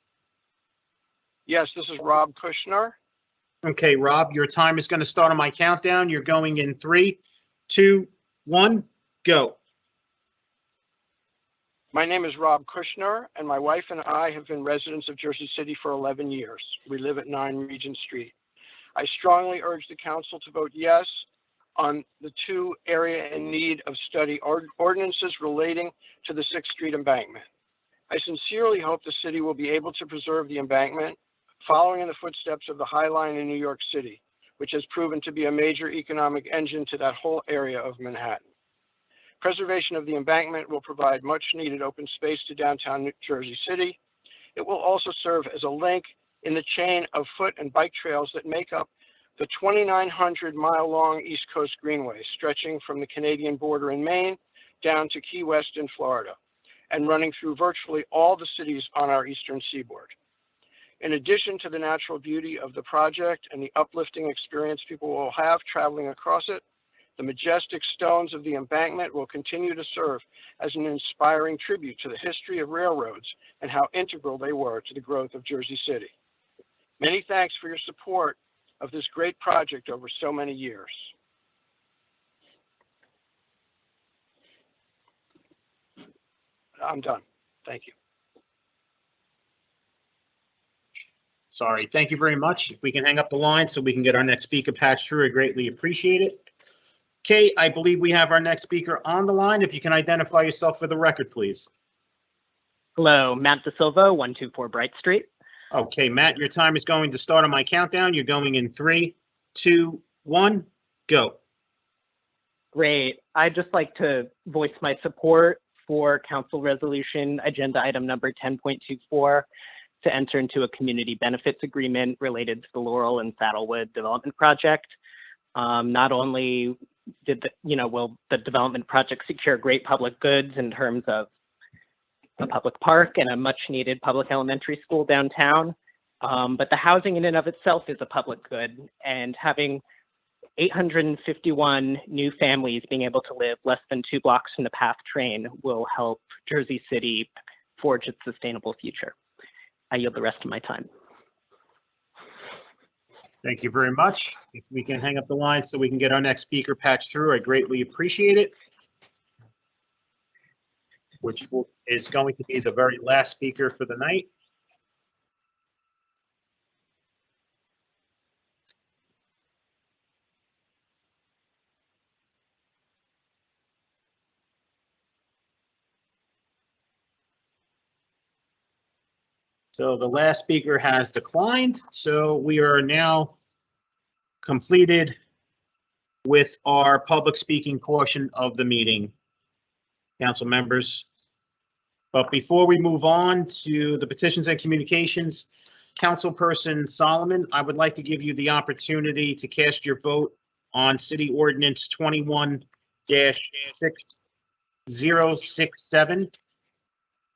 Yes, this is Rob Kushner. Okay, Rob, your time is going to start on my countdown. You're going in 3, 2, 1, go. My name is Rob Kushner, and my wife and I have been residents of Jersey City for 11 years. We live at 9 Regent Street. I strongly urge the council to vote yes on the 2 area in need of study ordinances relating to the 6th Street embankment. I sincerely hope the city will be able to preserve the embankment, following in the footsteps of the High Line in New York City, which has proven to be a major economic engine to that whole area of Manhattan. Preservation of the embankment will provide much needed open space to downtown Jersey City. It will also serve as a link in the chain of foot and bike trails that make up the 2,900-mile-long East Coast Greenway, stretching from the Canadian border in Maine down to Key West in Florida, and running through virtually all the cities on our eastern seaboard. In addition to the natural beauty of the project and the uplifting experience people will have traveling across it, the majestic stones of the embankment will continue to serve as an inspiring tribute to the history of railroads and how integral they were to the growth of Jersey City. Many thanks for your support of this great project over so many years. I'm done. Thank you. Sorry, thank you very much. If we can hang up the line so we can get our next speaker patched through, I greatly appreciate it. Okay, I believe we have our next speaker on the line. If you can identify yourself for the record, please. Hello, Matt De Silva, 124 Bright Street. Okay, Matt, your time is going to start on my countdown. You're going in 3, 2, 1, go. Great. I'd just like to voice my support for Council Resolution Agenda Item Number 10.24 to enter into a community benefits agreement related to the Laurel and Saddlewood Development Project. Not only will the development project secure great public goods in terms of a public park and a much needed public elementary school downtown, But the housing in and of itself is a public good, and having 851 new families being able to live less than 2 blocks from the PATH train will help Jersey City forge its sustainable future. I yield the rest of my time. Thank you very much. If we can hang up the line so we can get our next speaker patched through, I greatly appreciate it. Which is going to be the very last speaker for the night. So the last speaker has declined. So we are now completed with our public speaking portion of the meeting, council members. But before we move on to the petitions and communications, Councilperson Solomon, I would like to give you the opportunity to cast your vote on City Ordinance 21-6067.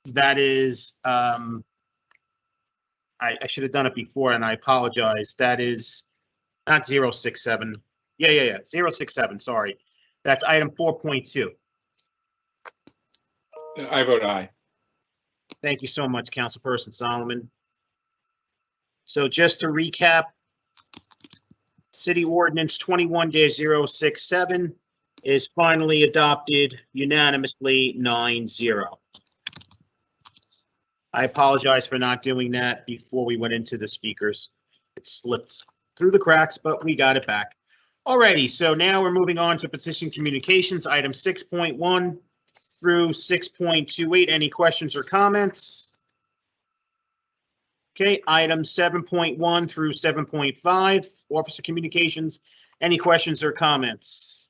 That is, I should have done it before and I apologize. That is not 067. Yeah. 067, sorry. That's item 4.2. I vote aye. Thank you so much, Councilperson Solomon. So just to recap, City Ordinance 21-067 is finally adopted unanimously 9-0. I apologize for not doing that before we went into the speakers. It slipped through the cracks, but we got it back. Alrighty, so now we're moving on to petition communications, item 6.1 through 6.28. Any questions or comments? Okay, items 7.1 through 7.5, Officer Communications. Any questions or comments?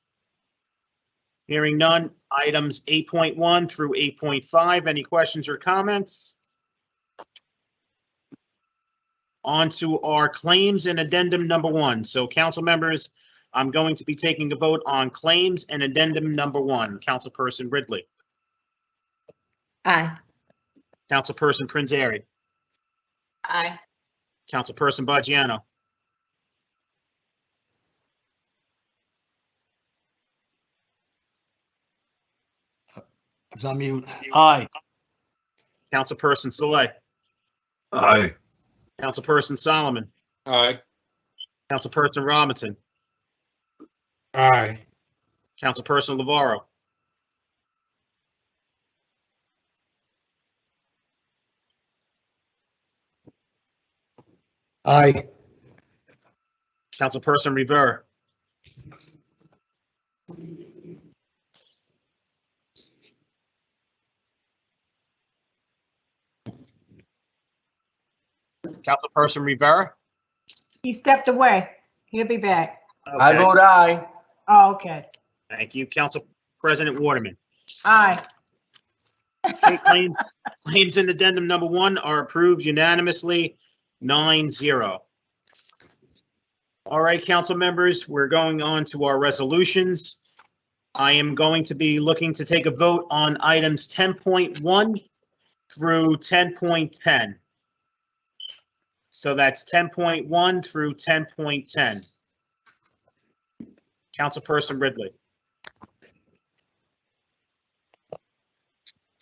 Hearing none. Items 8.1 through 8.5. Any questions or comments? On to our claims and addendum number 1. So, council members, I'm going to be taking a vote on claims and addendum number 1. Councilperson Ridley. Aye. Councilperson Prince Erie. Aye. Councilperson Baggiano. It's on mute. Aye. Councilperson Saleh. Aye. Councilperson Solomon. Aye. Councilperson Robinson. Aye. Councilperson Lavarro. Aye. Councilperson Rivera. Councilperson Rivera. He stepped away. He'll be back. I vote aye. Oh, okay. Thank you. Council President Waterman. Aye. Okay, claims and addendum number 1 are approved unanimously, 9-0. All right, council members, we're going on to our resolutions. I am going to be looking to take a vote on items 10.1 through 10.10. So that's 10.1 through 10.10. Councilperson Ridley.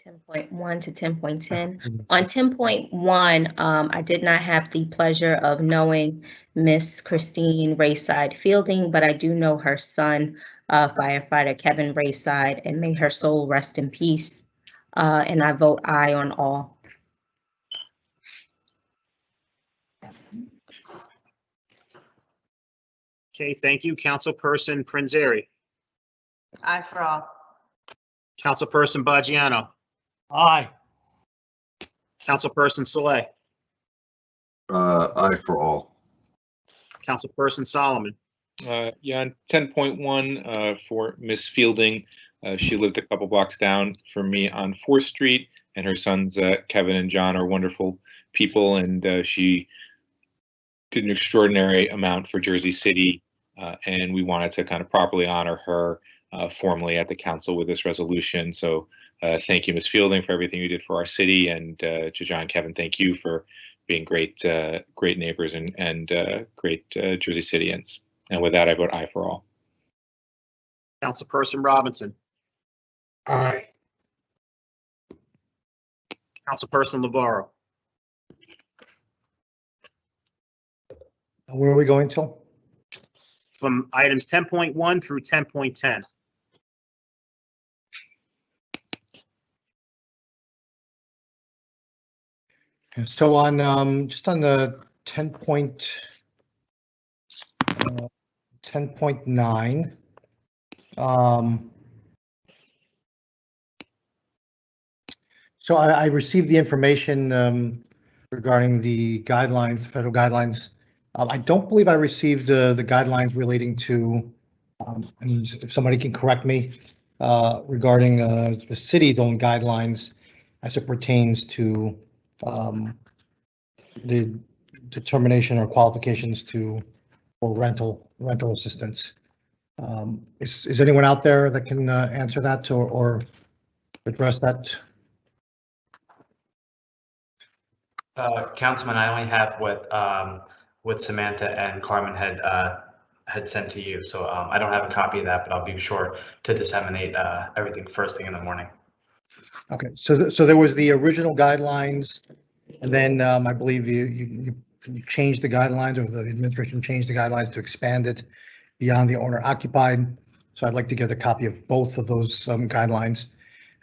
10.1 to 10.10. On 10.1, I did not have the pleasure of knowing Miss Christine Rayside Fielding, but I do know her son, firefighter Kevin Rayside, and may her soul rest in peace. And I vote aye on all. Okay, thank you. Councilperson Prinzeri. Aye for all. Councilperson Baggiano. Aye. Councilperson Saleh. Aye for all. Councilperson Solomon. Yeah, on 10.1 for Miss Fielding, she lived a couple blocks down from me on 4th Street, and her sons Kevin and John are wonderful people, and she did an extraordinary amount for Jersey City, and we wanted to kind of properly honor her formally at the council with this resolution. So thank you, Ms. Fielding, for everything you did for our city, and to John, Kevin, thank you for being great neighbors and great Jersey Cityans. And with that, I vote aye for all. Councilperson Robinson. Aye. Councilperson LeVaro. Where are we going till? From items 10.1 through 10.10. So on, just on the 10.9, so I received the information regarding the guidelines, federal guidelines. I don't believe I received the guidelines relating to, and if somebody can correct me, regarding the city's own guidelines as it pertains to the determination or qualifications for rental assistance. Is anyone out there that can answer that or address that? Councilman, I only have what Samantha and Carmen had sent to you, so I don't have a copy of that, but I'll be sure to disseminate everything first thing in the morning. Okay, so there was the original guidelines, and then I believe you changed the guidelines, or the administration changed the guidelines to expand it beyond the owner occupied. So I'd like to get a copy of both of those guidelines.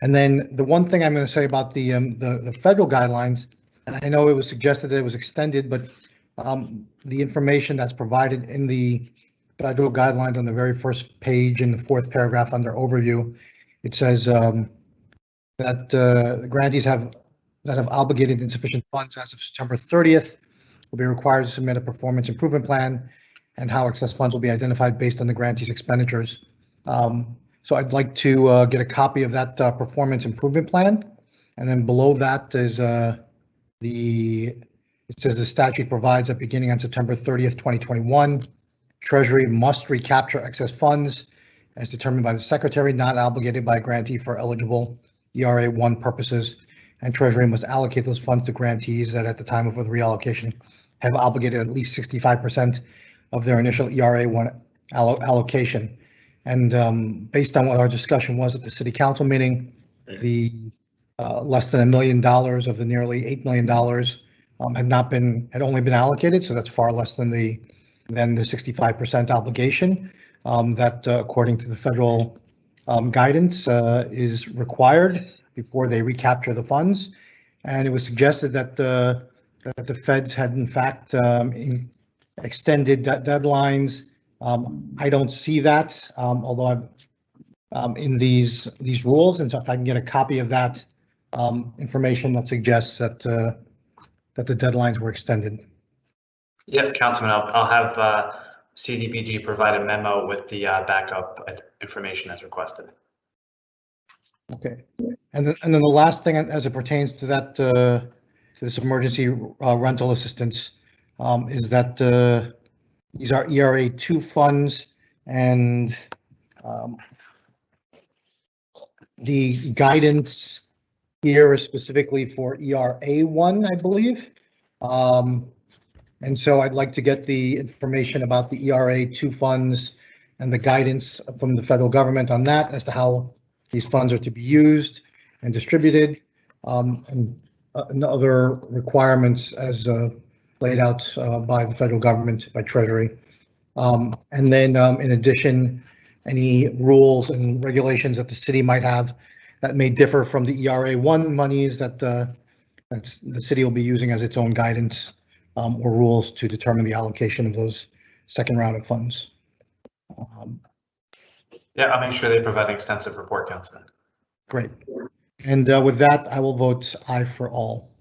And then the one thing I'm going to say about the federal guidelines, and I know it was suggested that it was extended, but the information that's provided in the federal guidelines on the very first page in the fourth paragraph under overview, it says that the grantees that have obligated insufficient funds as of September 30th will be required to submit a performance improvement plan, and how excess funds will be identified based on the grantee's expenditures. So I'd like to get a copy of that performance improvement plan, and then below that is it says the statute provides that beginning on September 30th, 2021, Treasury must recapture excess funds as determined by the Secretary, not obligated by a grantee for eligible ERA 1 purposes, and Treasury must allocate those funds to grantees that at the time of the reallocation have obligated at least 65% of their initial ERA 1 allocation. And based on what our discussion was at the City Council meeting, the less than $1 million of the nearly $8 million had only been allocated, so that's far less than the 65% obligation that, according to the federal guidance, is required before they recapture the funds. And it was suggested that the feds had in fact extended deadlines. I don't see that, although I'm in these rules, and so if I can get a copy of that information that suggests that that the deadlines were extended. Yep, Councilman, I'll have CDBG provide a memo with the backup information as requested. Okay, and then the last thing as it pertains to that to this emergency rental assistance is that these are ERA 2 funds, and the guidance here is specifically for ERA 1, I believe. And so I'd like to get the information about the ERA 2 funds and the guidance from the federal government on that as to how these funds are to be used and distributed, and other requirements as laid out by the federal government, by Treasury. And then in addition, any rules and regulations that the city might have that may differ from the ERA 1 monies that that's the city will be using as its own guidance or rules to determine the allocation of those second round of funds. Yeah, I'll make sure they provide an extensive report, Councilman. Great. And with that, I will vote aye for all.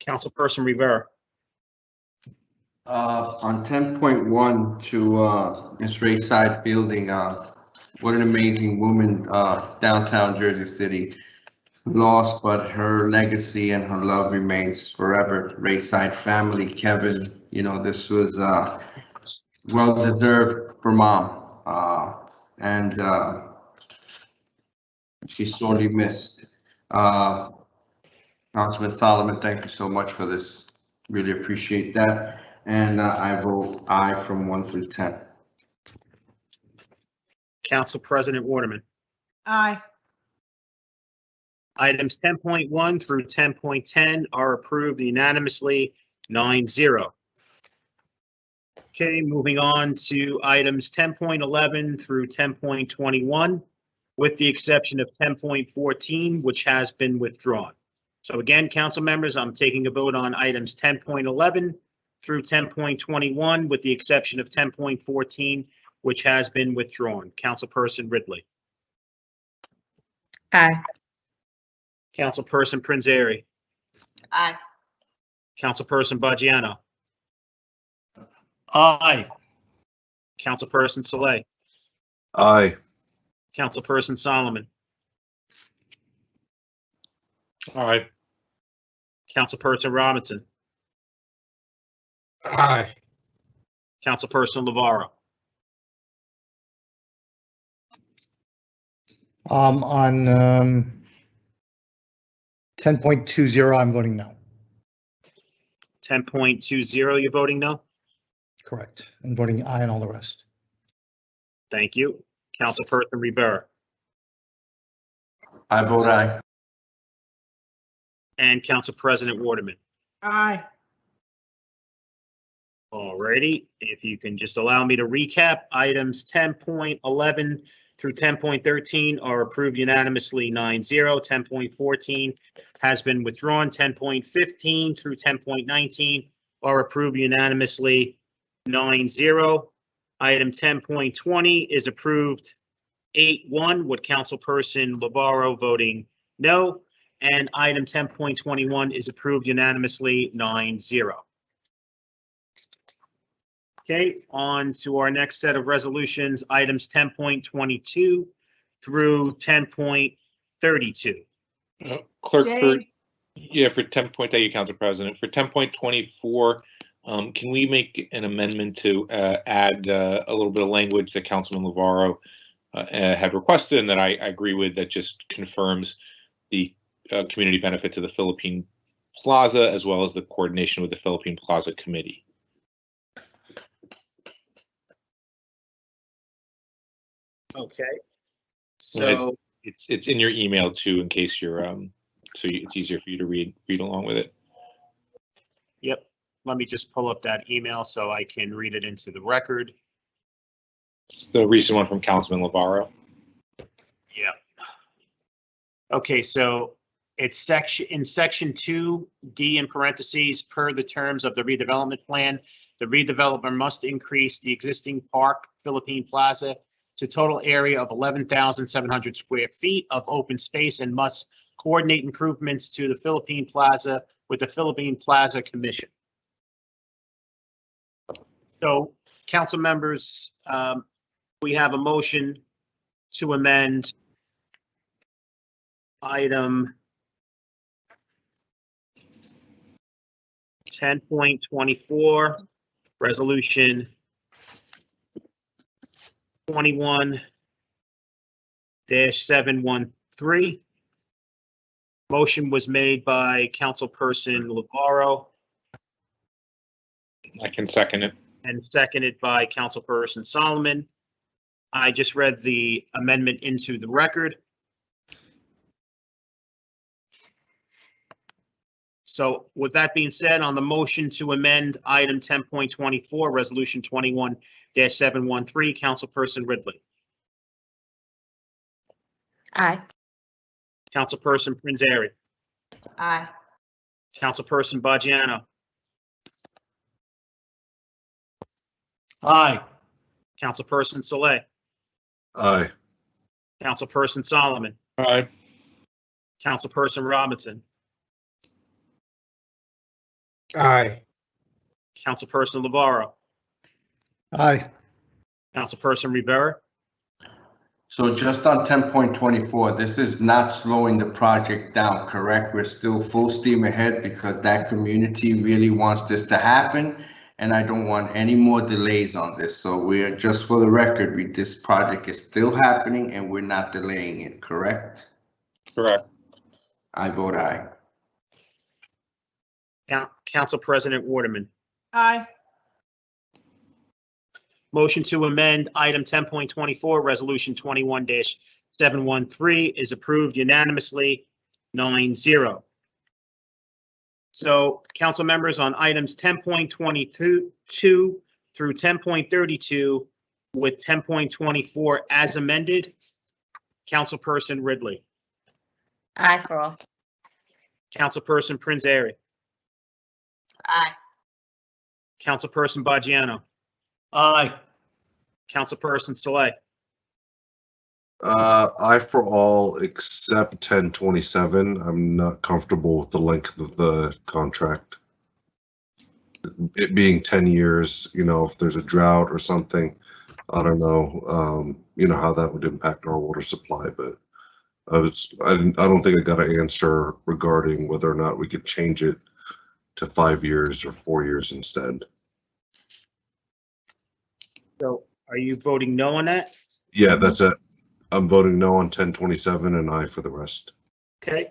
Councilperson Rivera. On 10.1 to Ms. Rayside Fielding, what an amazing woman, downtown Jersey City. Lost, but her legacy and her love remains forever. Rayside family, Kevin, you know, this was well deserved for Mom, and she's sorely missed. Councilman Solomon, thank you so much for this. Really appreciate that. And I vote aye from 1 through 10. Council President Waterman. Aye. Items 10.1 through 10.10 are approved unanimously, 9-0. Okay, moving on to items 10.11 through 10.21, with the exception of 10.14, which has been withdrawn. So again, council members, I'm taking a vote on items 10.11 through 10.21, with the exception of 10.14, which has been withdrawn. Councilperson Ridley. Aye. Councilperson Prinzary. Aye. Councilperson Baggiano. Aye. Councilperson Saleh. Aye. Councilperson Solomon. Aye. Councilperson Robinson. Aye. Councilperson Navarro. On 10.20, I'm voting no. 10.20, you're voting no? Correct. I'm voting aye on all the rest. Thank you. Councilperson Rivera. I vote aye. And Council President Waterman. Aye. Alrighty, if you can just allow me to recap, items 10.11 through 10.13 are approved unanimously, 9-0. 10.14 has been withdrawn. 10.15 through 10.19 are approved unanimously, 9-0. Item 10.20 is approved 8-1, with Councilperson Navarro voting no. And item 10.21 is approved unanimously, 9-0. Okay, on to our next set of resolutions, items 10.22 through 10.32. Clerk, for Jay? for 10 point, thank you, Council President. For 10.24, can we make an amendment to add a little bit of language that Councilman Navarro had requested and that I agree with, that just confirms the community benefit to the Philippine Plaza, as well as the coordination with the Philippine Plaza Committee. Okay, so it's in your email too, in case you're it's easier for you to read along with it. Yep, let me just pull up that email so I can read it into the record. It's the recent one from Councilman Navarro. Yeah. Okay, so it's in section 2D in parentheses, per the terms of the redevelopment plan, the redeveloper must increase the existing park, Philippine Plaza, to total area of 11,700 square feet of open space, and must coordinate improvements to the Philippine Plaza with the Philippine Plaza Commission. So, council members, we have a motion to amend item 10.24, resolution 21-713. Motion was made by Councilperson Navarro. I can second it. And seconded by Councilperson Solomon. I just read the amendment into the record. So with that being said, on the motion to amend item 10.24, resolution 21-713, Councilperson Ridley. Aye. Councilperson Prinzary. Aye. Councilperson Baggiano. Aye. Councilperson Saleh. Aye. Councilperson Solomon. Aye. Councilperson Robinson. Aye. Councilperson Navarro. Aye. Councilperson Rivera. So just on 10.24, this is not slowing the project down, correct? We're still full steam ahead because that community really wants this to happen, and I don't want any more delays on this. So we're, just for the record, this project is still happening and we're not delaying it, correct? Correct. I vote aye. Council President Waterman. Aye. Motion to amend item 10.24, resolution 21-713 is approved unanimously, 9-0. So, council members, on items 10.22 through 10.32 with 10.24 as amended, Councilperson Ridley. Aye for all. Councilperson Prince Erie. Aye. Councilperson Baggiano. Aye. Councilperson Saleh. Aye for all except 1027. I'm not comfortable with the length of the contract. It being 10 years, if there's a drought or something, I don't know, how that would impact our water supply, but I don't think I got an answer regarding whether or not we could change it to 5 years or 4 years instead. So are you voting no on that? Yeah, that's it. I'm voting no on 1027 and aye for the rest. Okay,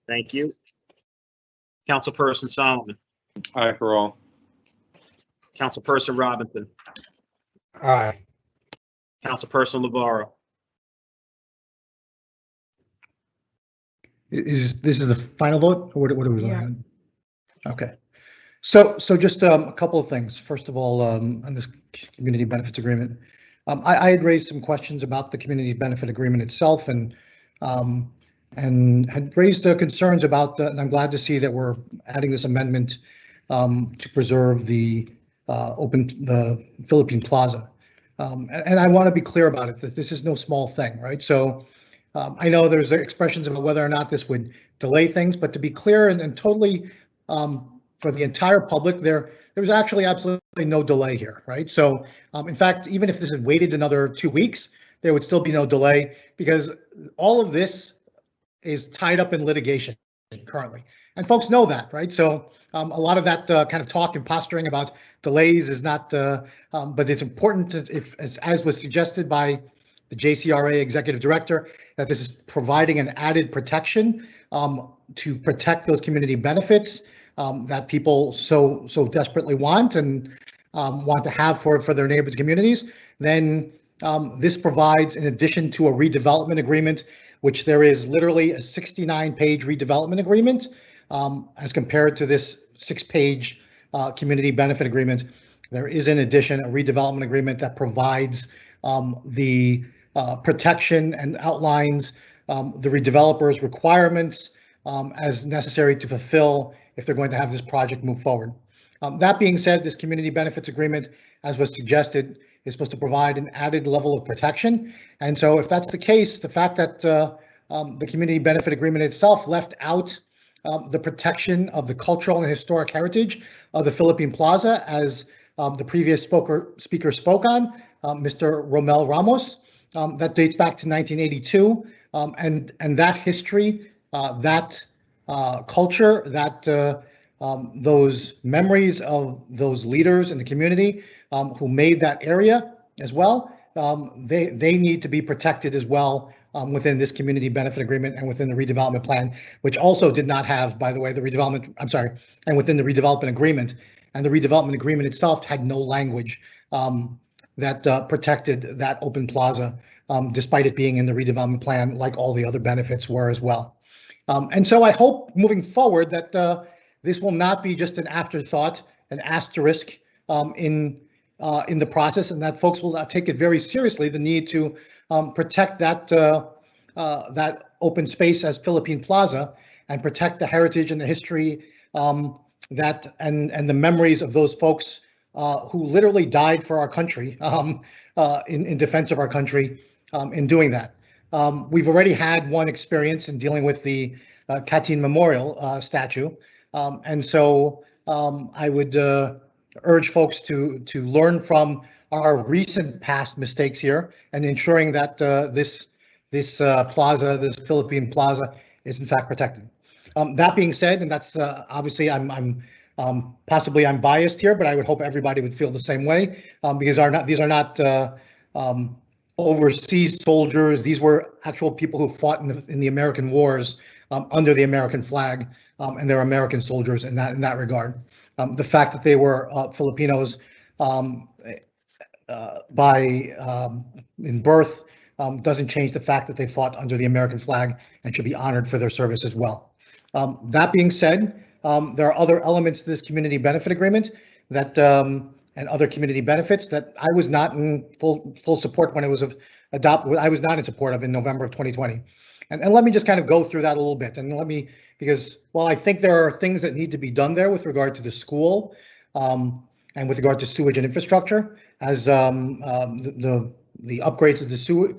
thank you. Councilperson Solomon. Aye for all. Councilperson Robinson. Aye. Councilperson Navarro. This is the final vote, or what are we voting on? Okay. So just a couple of things. First of all, on this community benefits agreement, I had raised some questions about the community benefit agreement itself, and had raised concerns about. And I'm glad to see that we're adding this amendment to preserve the Philippine Plaza. And I want to be clear about it, that this is no small thing, right? So I know there's expressions about whether or not this would delay things, but to be clear and totally for the entire public, there's actually absolutely no delay here, right? So in fact, even if this had waited another 2 weeks, there would still be no delay, because all of this is tied up in litigation currently. And folks know that, right? So a lot of that kind of talk and posturing about delays is not, but it's important to, as was suggested by the JCRA executive director, that this is providing an added protection to protect those community benefits that people so desperately want and want to have for their neighbors' communities. Then this provides, in addition to a redevelopment agreement, which there is literally a 69-page redevelopment agreement, as compared to this 6-page community benefit agreement. There is, in addition, a redevelopment agreement that provides the protection and outlines the redevelopers' requirements as necessary to fulfill if they're going to have this project move forward. That being said, this community benefits agreement, as was suggested, is supposed to provide an added level of protection. And so if that's the case, the fact that the community benefit agreement itself left out the protection of the cultural and historic heritage of the Philippine Plaza, as the previous speaker spoke on, Mr. Romel Ramos, that dates back to 1982, and that history, that culture, that those memories of those leaders in the community who made that area as well, they need to be protected as well within this community benefit agreement and within the redevelopment plan, which also did not have, by the way, the redevelopment, and within the redevelopment agreement. And the redevelopment agreement itself had no language that protected that open plaza, despite it being in the redevelopment plan, like all the other benefits were as well. And so I hope moving forward that this will not be just an afterthought, an asterisk in the process, and that folks will take it very seriously, the need to protect that that open space as Philippine Plaza, and protect the heritage and the history that and the memories of those folks who literally died for our country in defense of our country in doing that. We've already had one experience in dealing with the Katin Memorial statue, and so I would urge folks to learn from our recent past mistakes here and ensuring that this plaza, this Philippine Plaza, is in fact protected. That being said, and that's obviously I'm possibly I'm biased here, but I would hope everybody would feel the same way, because these are not overseas soldiers. These were actual people who fought in the American wars under the American flag, and they're American soldiers in that regard. The fact that they were Filipinos in birth doesn't change the fact that they fought under the American flag and should be honored for their service as well. That being said, there are other elements to this community benefit agreement that and other community benefits that I was not in full support when it was adopted. I was not in support of in November of 2020. And let me just kind of go through that a little bit. And because while I think there are things that need to be done there with regard to the school and with regard to sewage and infrastructure, as the upgrades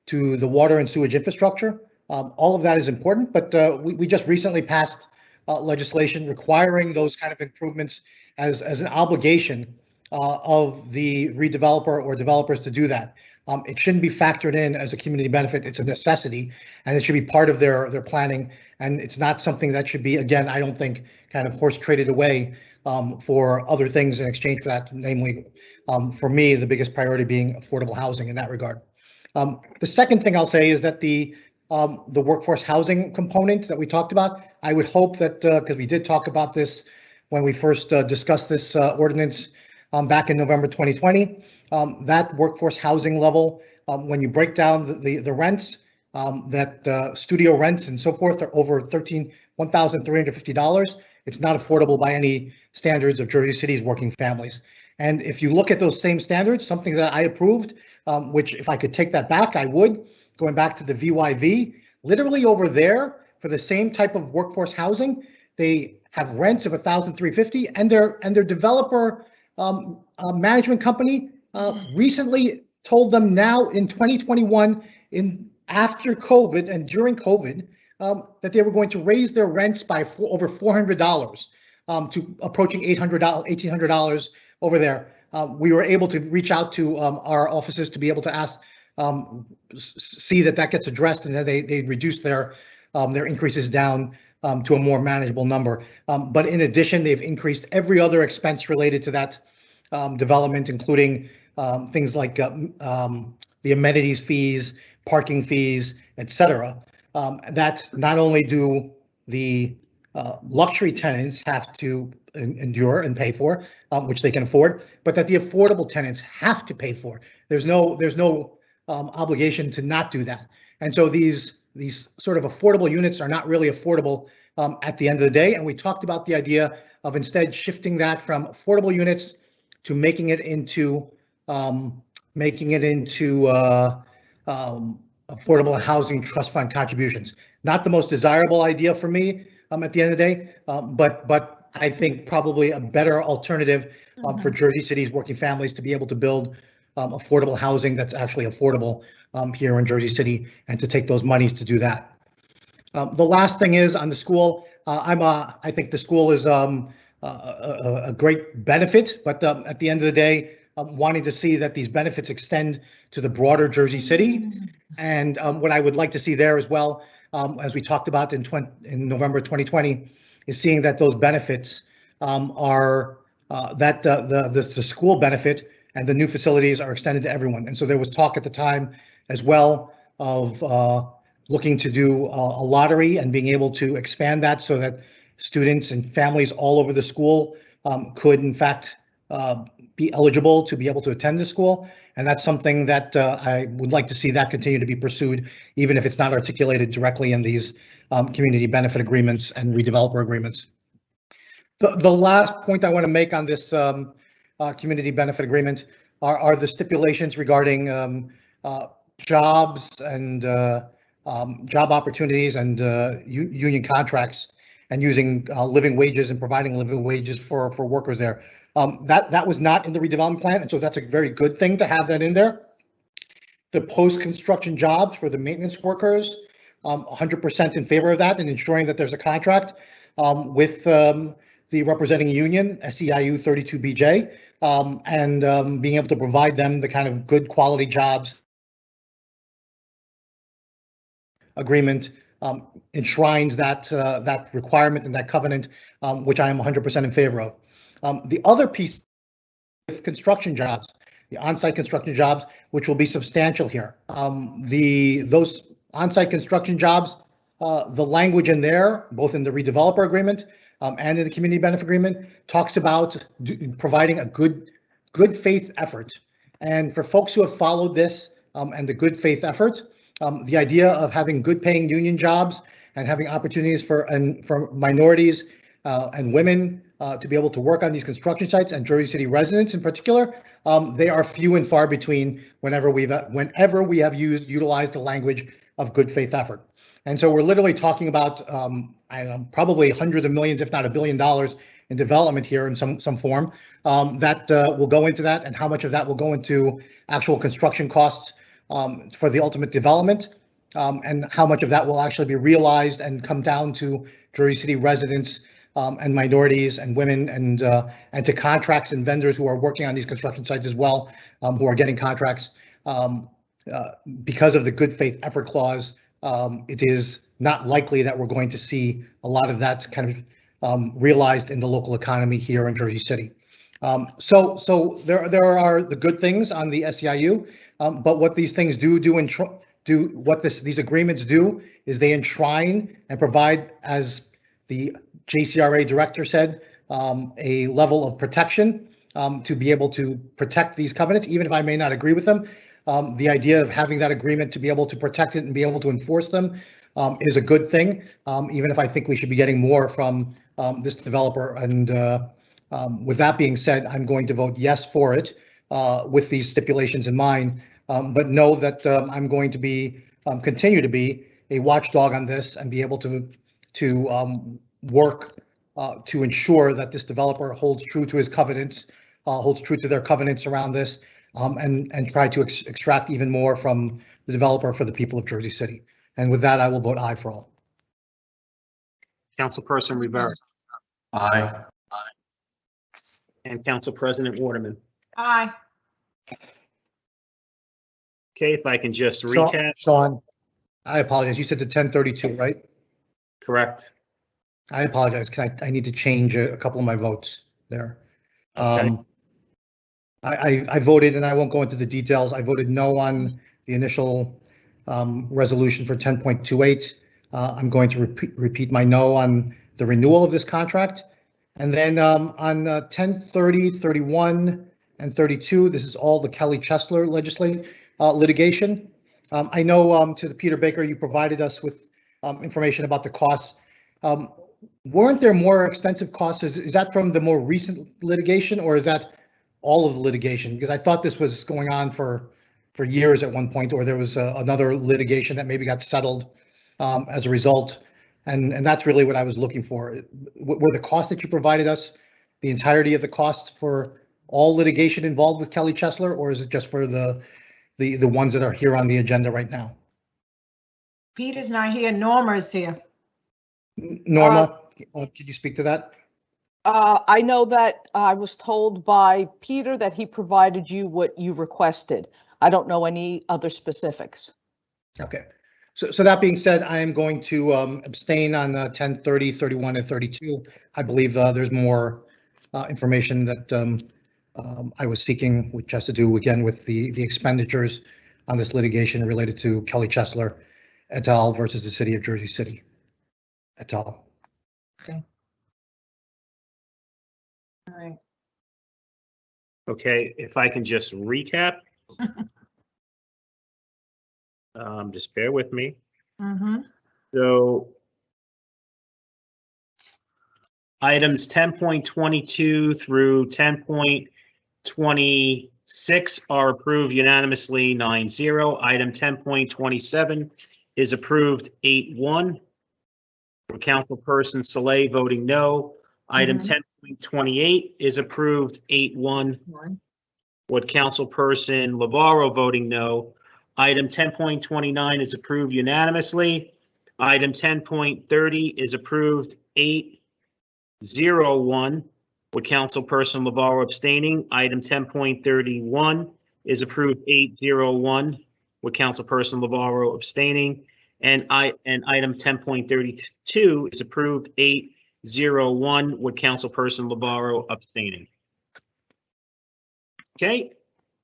to the water and sewage infrastructure, all of that is important. But we just recently passed legislation requiring those kind of improvements as an obligation of the redeveloper or developers to do that. It shouldn't be factored in as a community benefit. It's a necessity, and it should be part of their planning. And it's not something that should be, again, I don't think, kind of horse traded away for other things in exchange for that. Namely, for me, the biggest priority being affordable housing in that regard. The second thing I'll say is that the workforce housing component that we talked about, I would hope that, because we did talk about this when we first discussed this ordinance back in November 2020, that workforce housing level, when you break down the rents, that studio rents and so forth are over $1,350. It's not affordable by any standards of Jersey City's working families. And if you look at those same standards, something that I approved, which if I could take that back, I would, going back to the VYV, literally over there for the same type of workforce housing, they have rents of $1,350, and their developer management company recently told them now in 2021, after COVID and during COVID, that they were going to raise their rents by over $400 to approaching $1,800 over there. We were able to reach out to our offices to be able to ask, see that gets addressed, and that they reduced their increases down to a more manageable number. But in addition, they've increased every other expense related to that development, including things like the amenities fees, parking fees, etc. That not only do the luxury tenants have to endure and pay for, which they can afford, but that the affordable tenants have to pay for. There's no obligation to not do that. And so these sort of affordable units are not really affordable at the end of the day. And we talked about the idea of instead shifting that from affordable units to making it into affordable housing trust fund contributions. Not the most desirable idea for me at the end of the day, but I think probably a better alternative for Jersey City's working families to be able to build affordable housing that's actually affordable here in Jersey City, and to take those monies to do that. The last thing is on the school. I think the school is a great benefit, but at the end of the day, wanting to see that these benefits extend to the broader Jersey City. And what I would like to see there as well, as we talked about in November 2020, is seeing that those benefits are that the school benefit and the new facilities are extended to everyone. And so there was talk at the time as well of looking to do a lottery and being able to expand that so that students and families all over the school could in fact be eligible to be able to attend the school. And that's something that I would like to see that continue to be pursued, even if it's not articulated directly in these community benefit agreements and redeveloper agreements. The last point I want to make on this community benefit agreement are the stipulations regarding jobs and job opportunities and union contracts, and using living wages and providing living wages for workers there. That was not in the redevelopment plan, and so that's a very good thing to have that in there. The post-construction jobs for the maintenance workers, 100% in favor of that, and ensuring that there's a contract with the representing union, SEIU 32BJ, and being able to provide them the kind of good quality jobs agreement enshrines that requirement and that covenant, which I am 100% in favor of. The other piece with construction jobs, the on-site construction jobs, which will be substantial here. Those on-site construction jobs the language in there, both in the redeveloper agreement and in the community benefit agreement, talks about providing a good faith effort. And for folks who have followed this and the good faith effort, the idea of having good paying union jobs and having opportunities for minorities and women to be able to work on these construction sites, and Jersey City residents in particular, they are few and far between whenever we have utilized the language of good faith effort. And so we're literally talking about probably hundreds of millions, if not $1 billion, in development here in some form that will go into that, and how much of that will go into actual construction costs for the ultimate development, and how much of that will actually be realized and come down to Jersey City residents and minorities and women and to contracts and vendors who are working on these construction sites as well, who are getting contracts. Because of the good faith effort clause, it is not likely that we're going to see a lot of that kind of realized in the local economy here in Jersey City. So there are the good things on the SEIU, but what these things these agreements do is they enshrine and provide, as the JCRA director said, a level of protection to be able to protect these covenants, even if I may not agree with them. The idea of having that agreement to be able to protect it and be able to enforce them is a good thing, even if I think we should be getting more from this developer. And with that being said, I'm going to vote yes for it with these stipulations in mind, but know that I'm going to continue to be a watchdog on this and be able to work to ensure that this developer holds true to his covenants, holds true to their covenants around this, and try to extract even more from the developer for the people of Jersey City. And with that, I will vote aye for all. Councilperson Rivera. Aye. And Council President Waterman. Aye. Okay, if I can just recap. Sean, I apologize. You said the 1032, right? Correct. I apologize. I need to change a couple of my votes there. Okay. I voted, and I won't go into the details. I voted no on the initial resolution for 10.28. I'm going to repeat my no on the renewal of this contract. And then on 1030, 31, and 32, this is all the Kelly Chesler litigation. I know to the Peter Baker, you provided us with information about the costs. Weren't there more extensive costs? Is that from the more recent litigation, or is that all of the litigation? Because I thought this was going on for years at one point, or there was another litigation that maybe got settled as a result. And that's really what I was looking for. Were the costs that you provided us the entirety of the costs for all litigation involved with Kelly Chesler, or is it just for the ones that are here on the agenda right now? Peter's not here. Norma is here. Norma, could you speak to that? I know that I was told by Peter that he provided you what you requested. I don't know any other specifics. Okay. So that being said, I am going to abstain on 10, 30, 31, and 32. I believe there's more information that I was seeking, which has to do, again, with the expenditures on this litigation related to Kelly Chesler et al. Versus the city of Jersey City et al. Okay. All right. Okay, if I can just recap. Just bear with me. Mm-hmm. So items 10.22 through 10.26 are approved unanimously 9-0. Item 10.27 is approved 8-1. For Councilperson Saleh voting no. Item 10.28 is approved 8-1. With Councilperson Lavaro voting no. Item 10.29 is approved unanimously. Item 10.30 is approved 8-0-1 with Councilperson Lavaro abstaining. Item 10.31 is approved 8-0-1 with Councilperson Lavaro abstaining. And item 10.32 is approved 8-0-1 with Councilperson Lavaro abstaining. Okay.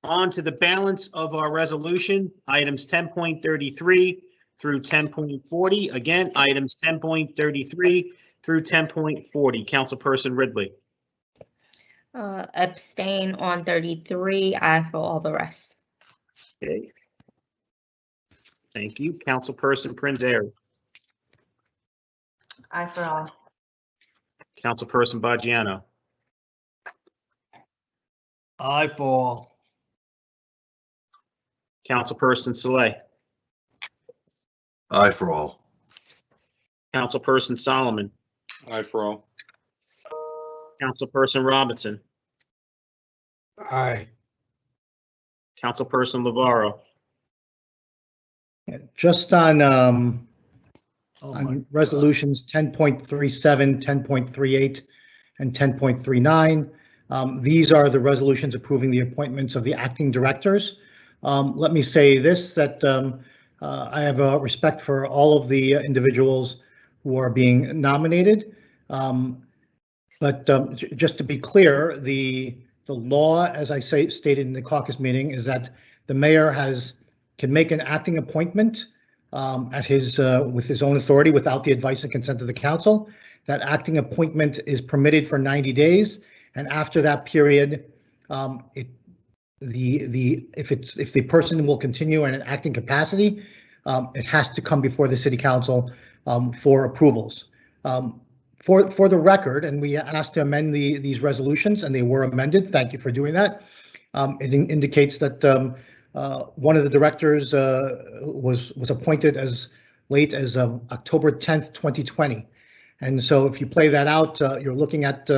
On to the balance of our resolution, items 10.33 through 10.40. Again, items 10.33 through 10.40. Councilperson Ridley. Abstain on 33, aye for all the rest. Okay. Thank you. Councilperson Prince Airy. Aye for all. Councilperson Baggiano. Aye for all. Councilperson Saleh. Aye for all. Councilperson Solomon. Aye for all. Councilperson Robinson. Aye. Councilperson Lavaro. Just on resolutions 10.37, 10.38, and 10.39. These are the resolutions approving the appointments of the acting directors. Let me say this, that I have respect for all of the individuals who are being nominated. But just to be clear, the law, as I stated in the caucus meeting, is that the mayor can make an acting appointment at with his own authority without the advice and consent of the council. That acting appointment is permitted for 90 days, and after that period, if the person will continue in an acting capacity, it has to come before the city council for approvals. For the record, and we asked to amend these resolutions, and they were amended. Thank you for doing that. It indicates that one of the directors was appointed as late as October 10th, 2020. And so if you play that out, you're looking at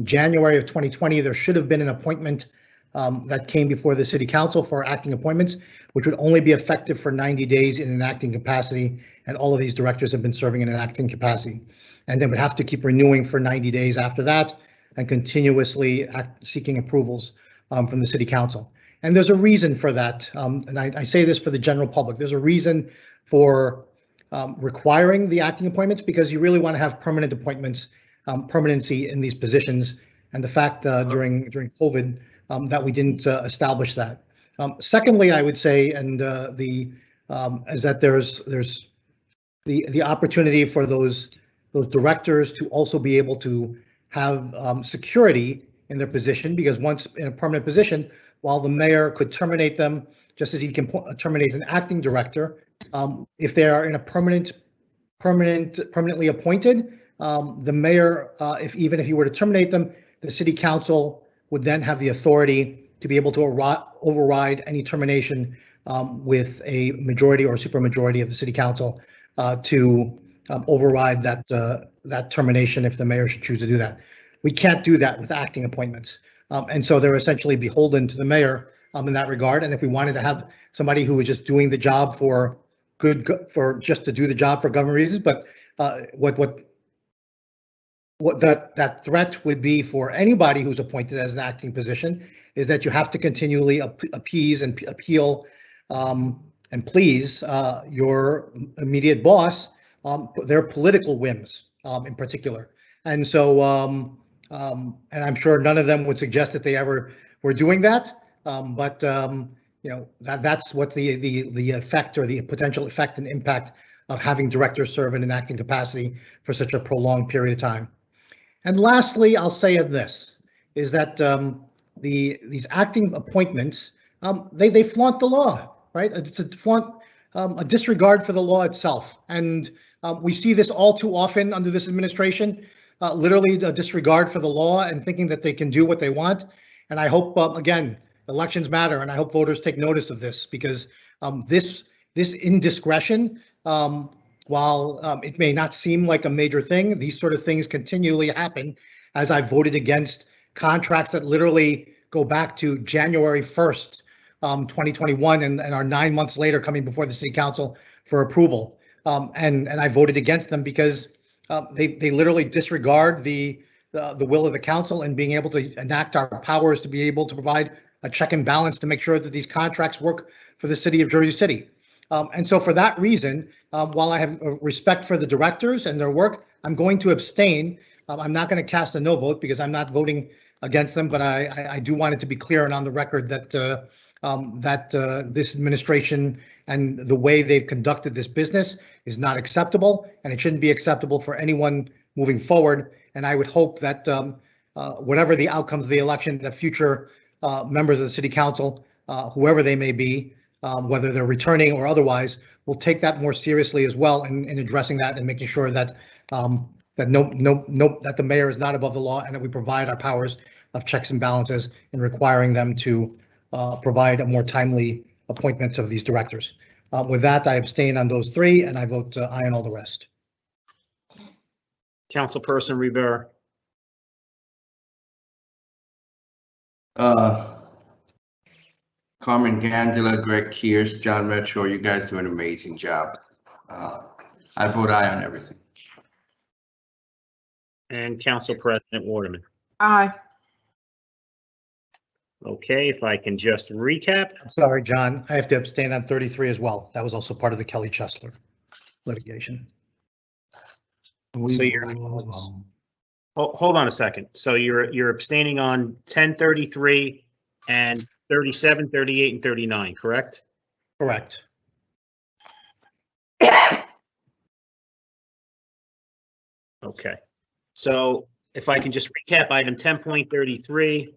January of 2020. There should have been an appointment that came before the city council for acting appointments, which would only be effective for 90 days in an acting capacity. And all of these directors have been serving in an acting capacity. And they would have to keep renewing for 90 days after that and continuously seeking approvals from the city council. And there's a reason for that. And I say this for the general public. There's a reason for requiring the acting appointments, because you really want to have permanent appointments, permanency in these positions. And the fact during COVID that we didn't establish that. Secondly, I would say, and is that there's the opportunity for those directors to also be able to have security in their position, because once in a permanent position, while the mayor could terminate them, just as he can terminate an acting director, if they are in a permanently appointed, the mayor, even if he were to terminate them, the city council would then have the authority to be able to override any termination with a majority or supermajority of the city council to override that termination if the mayor should choose to do that. We can't do that with acting appointments. And so they're essentially beholden to the mayor in that regard. And if we wanted to have somebody who was just doing the job just to do the job for government reasons, but what that threat would be for anybody who's appointed as an acting position is that you have to continually appease and appeal and please your immediate boss, their political whims in particular. And so, and I'm sure none of them would suggest that they ever were doing that. But that's what the effect or the potential effect and impact of having directors serve in an acting capacity for such a prolonged period of time. And lastly, I'll say of this is that these acting appointments, they flaunt the law, right? It's a flaunt, a disregard for the law itself. And we see this all too often under this administration, literally a disregard for the law and thinking that they can do what they want. And I hope, again, elections matter, and I hope voters take notice of this, because this indiscretion, while it may not seem like a major thing, these sort of things continually happen, as I voted against contracts that literally go back to January 1st, 2021, and are 9 months later coming before the city council for approval. And I voted against them because they literally disregard the will of the council and being able to enact our powers to be able to provide a check and balance to make sure that these contracts work for the city of Jersey City. And so for that reason, while I have respect for the directors and their work, I'm going to abstain. I'm not going to cast a no vote because I'm not voting against them, but I do want it to be clear and on the record that that this administration and the way they've conducted this business is not acceptable, and it shouldn't be acceptable for anyone moving forward. And I would hope that whatever the outcomes of the election, that future members of the city council, whoever they may be, whether they're returning or otherwise, will take that more seriously as well in addressing that and making sure that that the mayor is not above the law, and that we provide our powers of checks and balances in requiring them to provide a more timely appointment of these directors. With that, I abstain on those three, and I vote aye on all the rest. Councilperson Rivera. Carmen Gandula, Greg Kears, John Metro, you guys do an amazing job. I vote aye on everything. And Council President Waterman. Aye. Okay, if I can just recap. I'm sorry, John, I have to abstain on 33 as well. That was also part of the Kelly Chesler litigation. So you're, hold on a second. So you're abstaining on 10, 33, and 37, 38, and 39, correct? Correct. Okay. So if I can just recap, item 10.33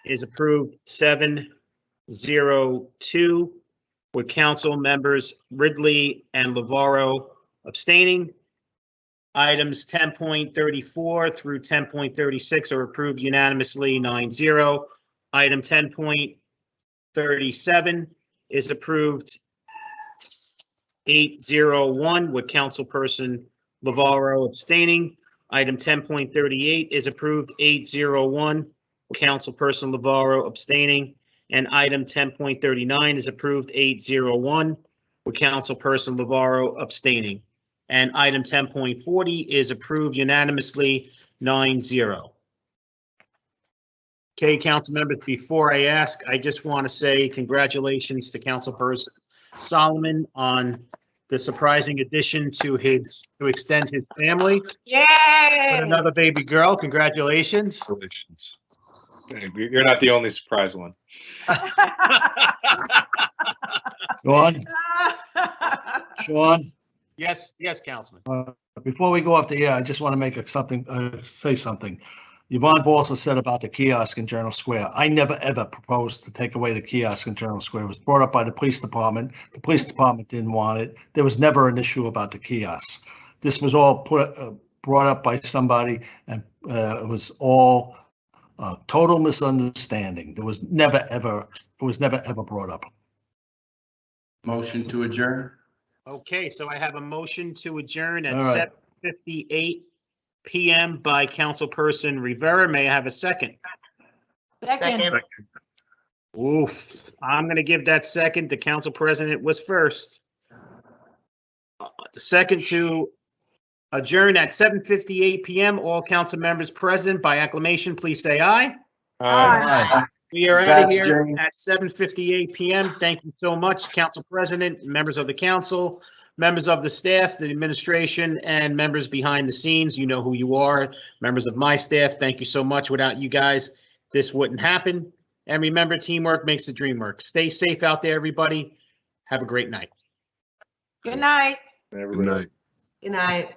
is approved 7-0-2 with council members Ridley and Lavaro abstaining. Items 10.34 through 10.36 are approved unanimously 9-0. Item 10.37 is approved 8-0-1 with councilperson Lavaro abstaining. Item 10.38 is approved 8-0-1 with councilperson Lavaro abstaining. And item 10.39 is approved 8-0-1 with councilperson Lavaro abstaining. And item 10.40 is approved unanimously 9-0. Okay, council members, before I ask, I just want to say congratulations to Councilperson Solomon on the surprising addition to extend his family. Yay! With another baby girl. Congratulations. Congratulations. You're not the only surprise one. Sean, Yes, Councilman. before we go off the air, I just want to make say something. Yvonne Balsa said about the kiosk in Journal Square. I never ever proposed to take away the kiosk in Journal Square. It was brought up by the police department. The police department didn't want it. There was never an issue about the kiosk. This was all brought up by somebody, and it was all total misunderstanding. It was never ever brought up. Motion to adjourn. Okay, so I have a motion to adjourn at All right. 7:58 p.m. by Councilperson Rivera. May I have a second? Second. Oof. I'm going to give that second. The council president was first. The second to adjourn at 7:58 p.m. All council members present by acclamation, please say aye. Aye. We are out of here at 7:58 p.m. Thank you so much, Council President, members of the council, members of the staff, the administration, and members behind the scenes. You know who you are, members of my staff. Thank you so much. Without you guys, this wouldn't happen. And remember, teamwork makes the dream work. Stay safe out there, everybody. Have a great night. Good night. Good night. Good night.